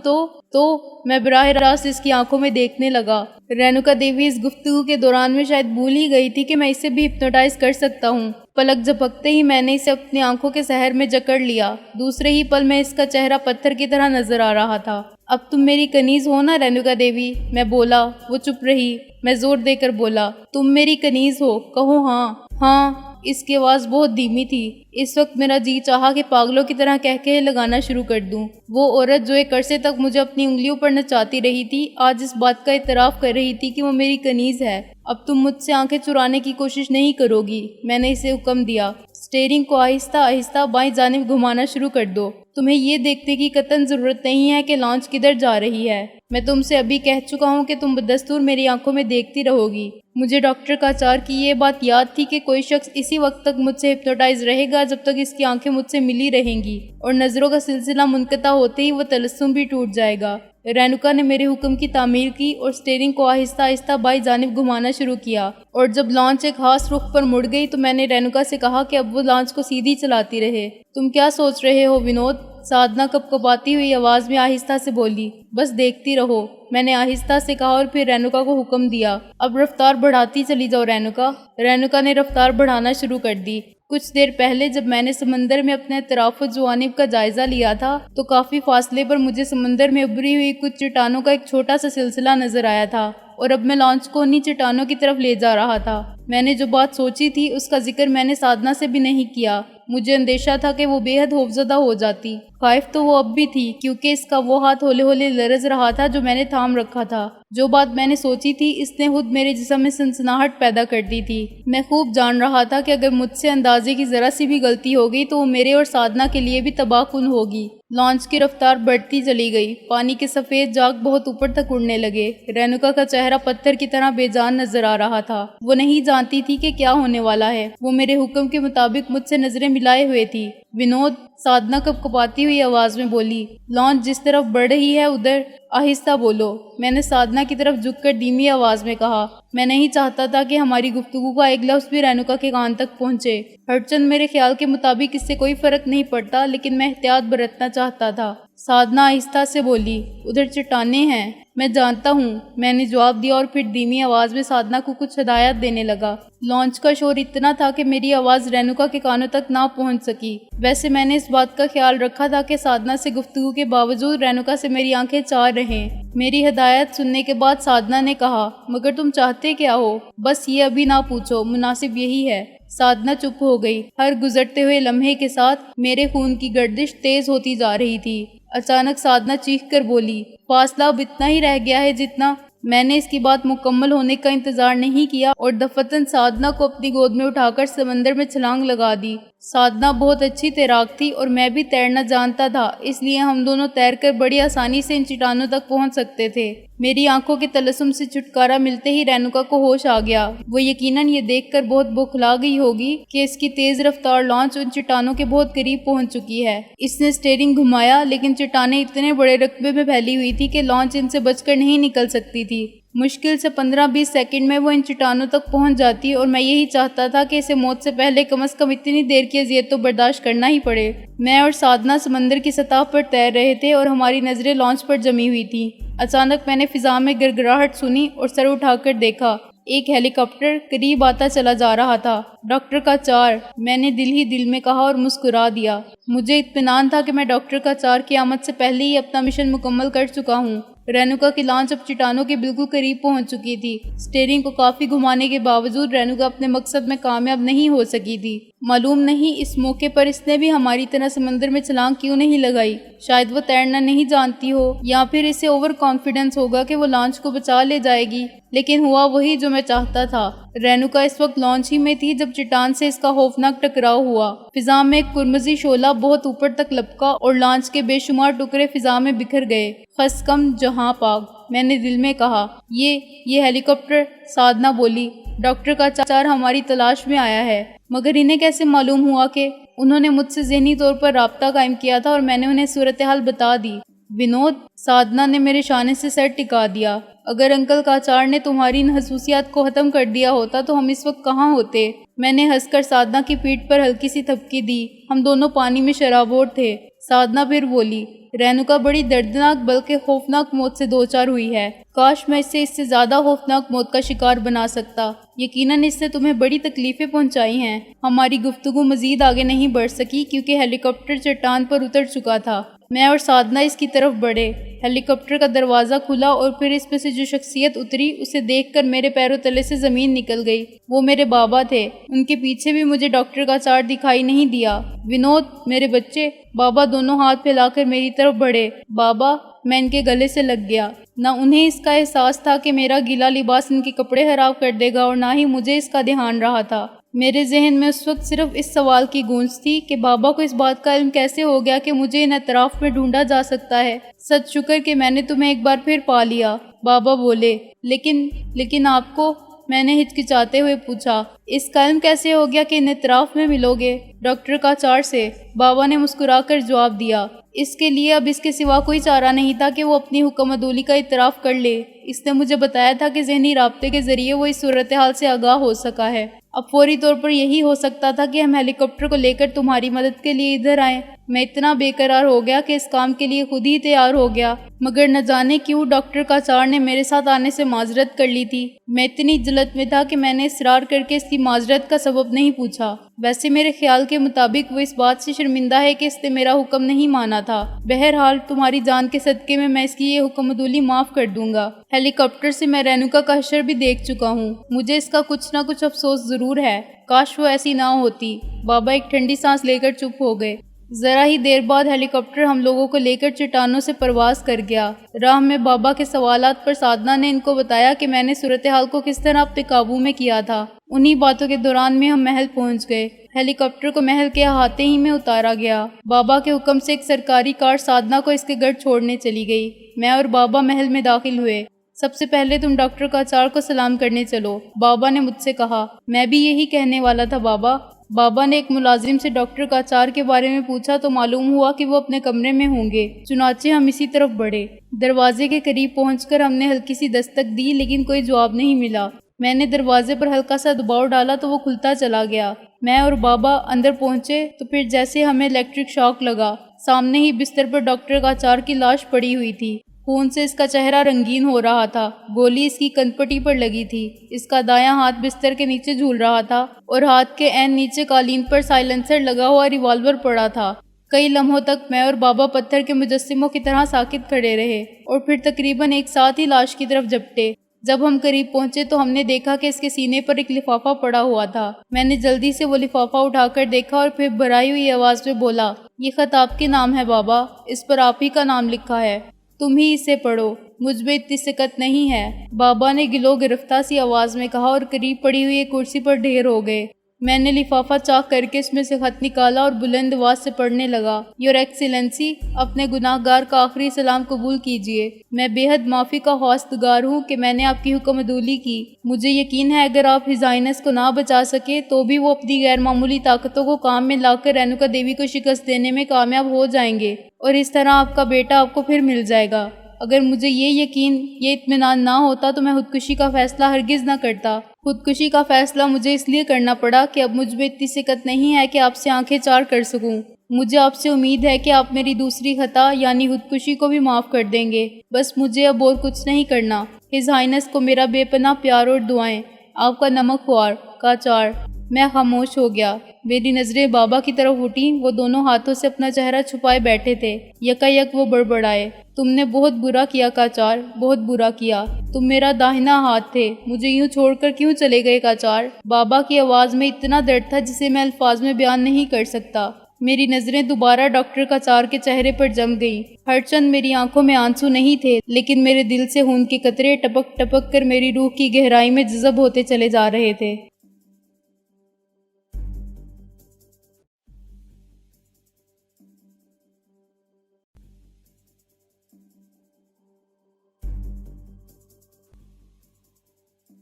تو میں براہ راست اس کی آنکھوں میں دیکھنے لگا۔ رینوکا دیوی اس گفتگو کے دوران میں شاید بھول ہی گئی تھی کہ میں اسے بھی ہپنوٹائز کر سکتا ہوں۔ پلک جھپکتے ہی میں نے اسے اپنی آنکھوں کے سحر میں جکڑ لیا۔ دوسرے ہی پل میں اس کا چہرہ پتھر کی طرح نظر آ رہا تھا۔ اب تم میری کنیز ہو نا رینوکا دیوی؟ میں بولا۔ وہ چپ رہی۔ میں زور دے کر بولا، تم میری کنیز ہو، کہو ہاں۔ ہاں۔ اس کی آواز بہت دھیمی تھی۔ اس وقت میرا جی چاہا کہ پاگلوں کی طرح کہکہے لگانا شروع کر دوں۔ وہ عورت جو ایک عرصے تک مجھے اپنی انگلیوں پر نچاتی رہی تھی، آج اس بات کا اعتراف کر رہی تھی کہ وہ میری کنیز ہے۔ اب تم مجھ سے آنکھیں چرانے کی کوشش نہیں کرو گی، میں نے اسے حکم دیا۔ اسٹیئرنگ کو آہستہ آہستہ بائیں جانب گھمانا شروع کر دو۔ تمہیں یہ دیکھنے کی قطعاً ضرورت نہیں ہے کہ لانچ کدھر جا رہی ہے۔ میں تم سے ابھی کہہ چکا ہوں کہ تم بدستور میری آنکھوں میں دیکھتی رہو گی۔ مجھے ڈاکٹر کاچار کی یہ بات یاد تھی کہ کوئی شخص اسی وقت تک مجھ سے ہپنوٹائز رہے گا جب تک اس کی آنکھیں مجھ سے ملی رہیں گی، اور نظروں کا سلسلہ منقطع ہوتے ہی وہ طلسم بھی ٹوٹ جائے گا۔ رینوکا نے میرے حکم کی تعمیر کی اور اسٹیئرنگ کو آہستہ آہستہ بائیں جانب گھمانا شروع کیا، اور جب لانچ ایک خاص رخ پر مڑ گئی تو میں نے رینوکا سے کہا کہ اب وہ لانچ کو سیدھی چلاتی رہے۔ تم کیا سوچ رہے ہو ونود؟ سادھنا کپکپاتی ہوئی آواز میں آہستہ سے بولی۔ بس دیکھتی رہو، میں نے آہستہ سے کہا اور پھر رینوکا کو حکم دیا، اب رفتار بڑھاتی چلی جاؤ رینوکا۔ رینوکا نے رفتار بڑھانا شروع کر دی۔ کچھ دیر پہلے جب میں نے سمندر میں اپنے اطراف و جوانب کا جائزہ لیا تھا تو کافی فاصلے پر مجھے سمندر میں ابھری ہوئی کچھ چٹانوں کا ایک چھوٹا سا سلسلہ نظر آیا تھا، اور اب میں لانچ کو انہی چٹانوں کی طرف لے جا رہا تھا۔ میں نے جو بات سوچی تھی اس کا ذکر میں نے سادھنا سے بھی نہیں کیا۔ مجھے اندیشہ تھا کہ وہ بے حد خوفزدہ ہو جاتی۔ خائف تو وہ اب بھی تھی کیونکہ اس کا وہ ہاتھ ہولے ہولے لرز رہا تھا جو میں نے تھام رکھا تھا۔ جو بات میں نے سوچی تھی اس نے خود میرے جسم میں سنسناہٹ پیدا کر دی تھی۔ میں خوب جان رہا تھا کہ اگر مجھ سے اندازے کی ذرا سی بھی غلطی ہو گئی تو وہ میرے اور سادھنا کے لیے بھی تباہ کن ہوگی۔ لانچ کی رفتار بڑھتی چلی گئی۔ پانی کے سفید جاگ بہت اوپر تک اڑنے لگے۔ رینوکا کا چہرہ پتھر کی طرح بے جان نظر آ رہا تھا۔ وہ نہیں جانتی تھی کہ کیا ہونے والا ہے۔ وہ میرے حکم کے مطابق مجھ سے نظریں ملائے ہوئے تھی۔ ونود، سادھنا کپکپاتی ہوئی آواز میں بولی، لانچ جس طرف بڑھ رہی ہے ادھر آہستہ بولو۔ میں نے سادھنا کی طرف جھک کر دھیمی آواز میں کہا۔ میں نہیں چاہتا تھا کہ ہماری گفتگو کا ایک لفظ بھی رینوکا کے کان تک پہنچے۔ ہرچند میرے خیال کے مطابق اس سے کوئی فرق نہیں پڑتا، لیکن میں احتیاط برتنا چاہتا تھا۔ سادھنا آہستہ سے بولی، ادھر چٹانیں ہیں۔ میں جانتا ہوں، میں نے جواب دیا اور پھر دھیمی آواز میں سادھنا کو کچھ ہدایات دینے لگا۔ لانچ کا شور اتنا تھا کہ میری آواز رینوکا کے کانوں تک نہ پہنچ سکی۔ ویسے میں نے اس بات کا خیال رکھا تھا کہ سادھنا سے گفتگو کے باوجود رینوکا سے میری آنکھیں چار رہیں۔ میری ہدایت سننے کے بعد سادھنا نے کہا، مگر تم چاہتے کیا ہو؟ بس یہ ابھی نہ پوچھو، مناسب یہی ہے۔ سادھنا چپ ہو گئی۔ ہر گزرتے ہوئے لمحے کے ساتھ میرے خون کی گردش تیز ہوتی جا رہی تھی۔ اچانک سادھنا چیخ کر بولی، فاصلہ اب اتنا ہی رہ گیا ہے جتنا میں نے اس کی بات مکمل ہونے کا انتظار نہیں کیا اور دفتن سادنا کو اپنی گود میں اٹھا کر سمندر میں چھلانگ لگا دی۔ سادنا بہت اچھی تیراک تھی اور میں بھی تیرنا جانتا تھا، اس لیے ہم دونوں تیر کر بڑی آسانی سے ان چٹانوں تک پہنچ سکتے تھے۔ میری آنکھوں کے تلسم سے چھٹکارا ملتے ہی رینوکا کو ہوش آ گیا۔ وہ یقیناً یہ دیکھ کر بہت بوکھلا گئی ہوگی کہ اس کی تیز رفتار لانچ ان چٹانوں کے بہت قریب پہنچ چکی ہے۔ اس نے اسٹیئرنگ گھمایا لیکن چٹانیں اتنے بڑے رقبے میں پھیلی ہوئی تھی کہ لانچ ان سے بچ کر نہیں نکل سکتی تھی۔ مشکل سے 15-20 سیکنڈ میں وہ ان چٹانوں تک پہنچ جاتی اور میں یہی چاہتا تھا کہ اسے موت سے پہلے کم از کم اتنی دیر کی اذیت تو برداشت کرنا ہی پڑے۔ میں اور سادنا سمندر کی سطح پر تیر رہے تھے اور ہماری نظریں لانچ پر جمی ہوئی تھیں۔ اچانک میں نے فضا میں گڑگڑاہٹ سنی اور سر اٹھا کر دیکھا۔ ایک ہیلی کاپٹر قریب آتا چلا جا رہا تھا۔ ڈاکٹر کاچار، میں نے دل ہی دل میں کہا اور مسکرا دیا۔ مجھے اطمینان تھا کہ میں ڈاکٹر کاچار کی آمد سے پہلے ہی اپنا مشن مکمل کر چکا ہوں۔ رینوکا کی لانچ اب چٹانوں کے بالکل قریب پہنچ چکی تھی۔ اسٹیئرنگ کو کافی گھمانے کے باوجود رینوکا اپنے مقصد میں کامیاب نہیں ہو سکی تھی۔ معلوم نہیں اس موقع پر اس نے بھی ہماری طرح سمندر میں چھلانگ کیوں نہیں لگائی۔ شاید وہ تیرنا نہیں جانتی ہو یا پھر اسے اوور کانفیڈنس ہوگا کہ وہ لانچ کو بچا لے جائے گی، لیکن ہوا وہی جو میں چاہتا تھا۔ رینوکا اس وقت لانچ ہی میں تھی جب چٹان سے اس کا خوفناک ٹکراؤ ہوا۔ فضا میں ایک قرمزی شعلہ بہت اوپر تک لپکا اور لانچ کے بے شمار ٹکڑے فضا میں بکھر گئے۔ خس کم جہاں پاک، میں نے دل میں کہا۔ یہ ہیلی کاپٹر، سادنا بولی۔ ڈاکٹر کاچار ہماری تلاش میں آیا ہے۔ مگر انہیں کیسے معلوم ہوا کہ انہوں نے مجھ سے ذہنی طور پر رابطہ قائم کیا تھا اور میں نے انہیں صورتحال بتا دی۔ ونود، سادنا نے میرے شانے سے سر ٹکا دیا۔ اگر انکل کاچار نے تمہاری ان خصوصیات کو ختم کر دیا ہوتا تو ہم اس وقت کہاں ہوتے؟ میں نے ہنس کر سادنا کی پیٹھ پر ہلکی سی تھپکی دی۔ ہم دونوں پانی میں شرابور تھے۔ سادنا پھر بولی، رینوکا بڑی دردناک بلکہ خوفناک موت سے دوچار ہوئی ہے۔ کاش میں اس سے زیادہ خوفناک موت کا شکار بنا سکتا۔ یقیناً اس سے تمہیں بڑی تکلیفیں پہنچائی ہیں۔ ہماری گفتگو مزید آگے نہیں بڑھ سکی کیونکہ ہیلی کاپٹر چٹان پر اتر چکا تھا۔ میں اور سادنا اس کی طرف بڑھے۔ ہیلی کاپٹر کا دروازہ کھلا اور پھر اس میں سے جو شخصیت اتری اسے دیکھ کر میرے پیروں تلے سے زمین نکل گئی۔ وہ میرے بابا تھے۔ ان کے پیچھے بھی مجھے ڈاکٹر کاچار دکھائی نہیں دیا۔ ونود، میرے بچے۔ بابا دونوں ہاتھ پھیلا کر میری طرف بڑھے۔ بابا، میں ان کے گلے سے لگ گیا۔ نہ انہیں اس کا احساس تھا کہ میرا گیلا لباس ان کے کپڑے خراب کر دے گا اور نہ ہی مجھے اس کا دھیان رہا تھا۔ میرے ذہن میں اس وقت صرف اس سوال کی گونج تھی کہ بابا کو اس بات کا علم کیسے ہو گیا کہ مجھے ان اطراف میں ڈھونڈا جا سکتا ہے۔ سچ شکر کہ میں نے تمہیں ایک بار پھر پا لیا۔ بابا بولے، لیکن آپ کو؟ میں نے ہچکچاتے ہوئے پوچھا۔ اس کا علم کیسے ہو گیا کہ ان اطراف میں ملو گے؟ ڈاکٹر کاچار سے، بابا نے مسکرا کر جواب دیا۔ اس کے لیے اب اس کے سوا کوئی چارہ نہیں تھا کہ وہ اپنی حکم عدولی کا اعتراف کر لے۔ اس نے مجھے بتایا تھا کہ ذہنی رابطے کے ذریعے وہ اس صورتحال سے آگاہ ہو سکا ہے۔ اب فوری طور پر یہی ہو سکتا تھا کہ ہم ہیلی کاپٹر کو لے کر تمہاری مدد کے لیے ادھر آئیں۔ میں اتنا بے قرار ہو گیا کہ اس کام کے لیے خود ہی تیار ہو گیا، مگر نہ جانے کیوں ڈاکٹر کاچار نے میرے ساتھ آنے سے معذرت کر لی تھی۔ میں اتنی جلد میں تھا کہ میں نے اصرار کر کے اس کی معذرت کا سبب نہیں پوچھا۔ ویسے میرے خیال کے مطابق وہ اس بات سے شرمندہ ہے کہ اس نے میرا حکم نہیں مانا تھا۔ بہرحال تمہاری جان کے صدقے میں اس کی یہ حکم عدولی معاف کر دوں گا۔ ہیلی کاپٹر سے میں رینوکا کا حشر بھی دیکھ چکا ہوں۔ مجھے اس کا کچھ نہ کچھ افسوس ضرور ہے۔ کاش وہ ایسی نہ ہوتی۔ بابا ایک ٹھنڈی سانس لے کر چپ ہو گئے۔ ذرا ہی دیر بعد ہیلی کاپٹر ہم لوگوں کو لے کر چٹانوں سے پرواز کر گیا۔ راہ میں بابا کے سوالات پر سادنا نے ان کو بتایا کہ میں نے صورتحال کو کس طرح اپنے قابو میں کیا تھا۔ انہی باتوں کے دوران میں ہم محل پہنچ گئے۔ ہیلی کاپٹر کو محل کے احاطے ہی میں اتارا گیا۔ بابا کے حکم سے ایک سرکاری کار سادنا کو اس کے گھر چھوڑنے چلی گئی۔ میں اور بابا محل میں داخل ہوئے۔ سب سے پہلے تم ڈاکٹر کاچار کو سلام کرنے چلو، بابا نے مجھ سے کہا۔ میں بھی یہی کہنے والا تھا بابا۔ بابا نے ایک ملازم سے ڈاکٹر کاچار کے بارے میں پوچھا تو معلوم ہوا کہ وہ اپنے کمرے میں ہوں گے، چنانچہ ہم اسی طرف بڑھے۔ دروازے کے قریب پہنچ کر ہم نے ہلکی سی دستک دی لیکن کوئی جواب نہیں ملا۔ میں نے دروازے پر ہلکا سا دباؤ ڈالا تو وہ کھلتا چلا گیا۔ میں اور بابا اندر پہنچے تو پھر جیسے ہمیں الیکٹرک شاک لگا۔ سامنے ہی بستر پر ڈاکٹر کاچار کی لاش پڑی ہوئی تھی۔ خون سے اس کا چہرہ رنگین ہو رہا تھا۔ گولی اس کی کنپٹی پر لگی تھی۔ اس کا دایاں ہاتھ بستر کے نیچے جھول رہا تھا اور ہاتھ کے عین نیچے قالین پر سائلنسر لگا ہوا ریوالور پڑا تھا۔ کئی لمحوں تک میں اور بابا پتھر کے مجسموں کی طرح ساکت کھڑے رہے اور پھر تقریباً ایک ساتھ ہی لاش کی طرف جھپٹے۔ جب ہم قریب پہنچے تو ہم نے دیکھا کہ اس کے سینے پر ایک لفافہ پڑا ہوا تھا۔ میں نے جلدی سے وہ لفافہ اٹھا کر دیکھا اور پھر بھرائی ہوئی آواز میں بولا، یہ خط آپ کے نام ہے بابا، اس پر آپ ہی کا نام لکھا ہے، تم ہی اسے پڑھو۔ مجھ میں اتنی ثقت نہیں ہے، بابا نے گلو گرفتہ سی آواز میں کہا اور قریب پڑی ہوئی ایک کرسی پر ڈھیر ہو گئے۔ میں نے لفافہ چاک کر کے اس میں سے خط نکالا اور بلند آواز سے پڑھنے لگا۔ یور ایکسیلنسی، اپنے گناہ گار کا آخری سلام قبول کیجیے۔ میں بے حد معافی کا خواستگار ہوں کہ میں نے آپ کی حکم عدولی کی۔ مجھے یقین ہے اگر آپ ہز ہائنس کو نہ بچا سکے تو بھی وہ اپنی غیر معمولی طاقتوں کو کام میں لا کر رینوکا دیوی کو شکست دینے میں کامیاب ہو جائیں گے اور اس طرح آپ کا بیٹا آپ کو پھر مل جائے گا۔ اگر مجھے یہ اطمینان نہ ہوتا تو میں خودکشی کا فیصلہ ہرگز نہ کرتا۔ خودکشی کا فیصلہ مجھے اس لیے کرنا پڑا کہ اب مجھ میں اتنی ثقت نہیں ہے کہ آپ سے آنکھیں چار کر سکوں۔ مجھے آپ سے امید ہے کہ آپ میری دوسری خطا یعنی خودکشی کو بھی معاف کر دیں گے۔ بس مجھے اب اور کچھ نہیں کرنا۔ ہز ہائنس کو میرا بے پناہ پیار اور دعائیں۔ آپ کا نمک خوار کاچار۔ میں خاموش ہو گیا۔ میری نظریں بابا کی طرف اٹھیں۔ وہ دونوں ہاتھوں سے اپنا چہرہ چھپائے بیٹھے تھے۔ یکا یک وہ بڑبڑائے، تم نے بہت برا کیا کاچار، بہت برا کیا۔ تم میرا داہنا ہاتھ تھے، مجھے یوں چھوڑ کر کیوں چلے گئے کاچار؟ بابا کی آواز میں اتنا درد تھا جسے میں الفاظ میں بیان نہیں کر سکتا۔ میری نظریں دوبارہ ڈاکٹر کاچار کے چہرے پر جم گئیں۔ ہر چند میری آنکھوں میں آنسو نہیں تھے، لیکن میرے دل سے خون کے قطرے ٹپک ٹپک کر میری روح کی گہرائی میں جذب ہوتے چلے جا رہے تھے۔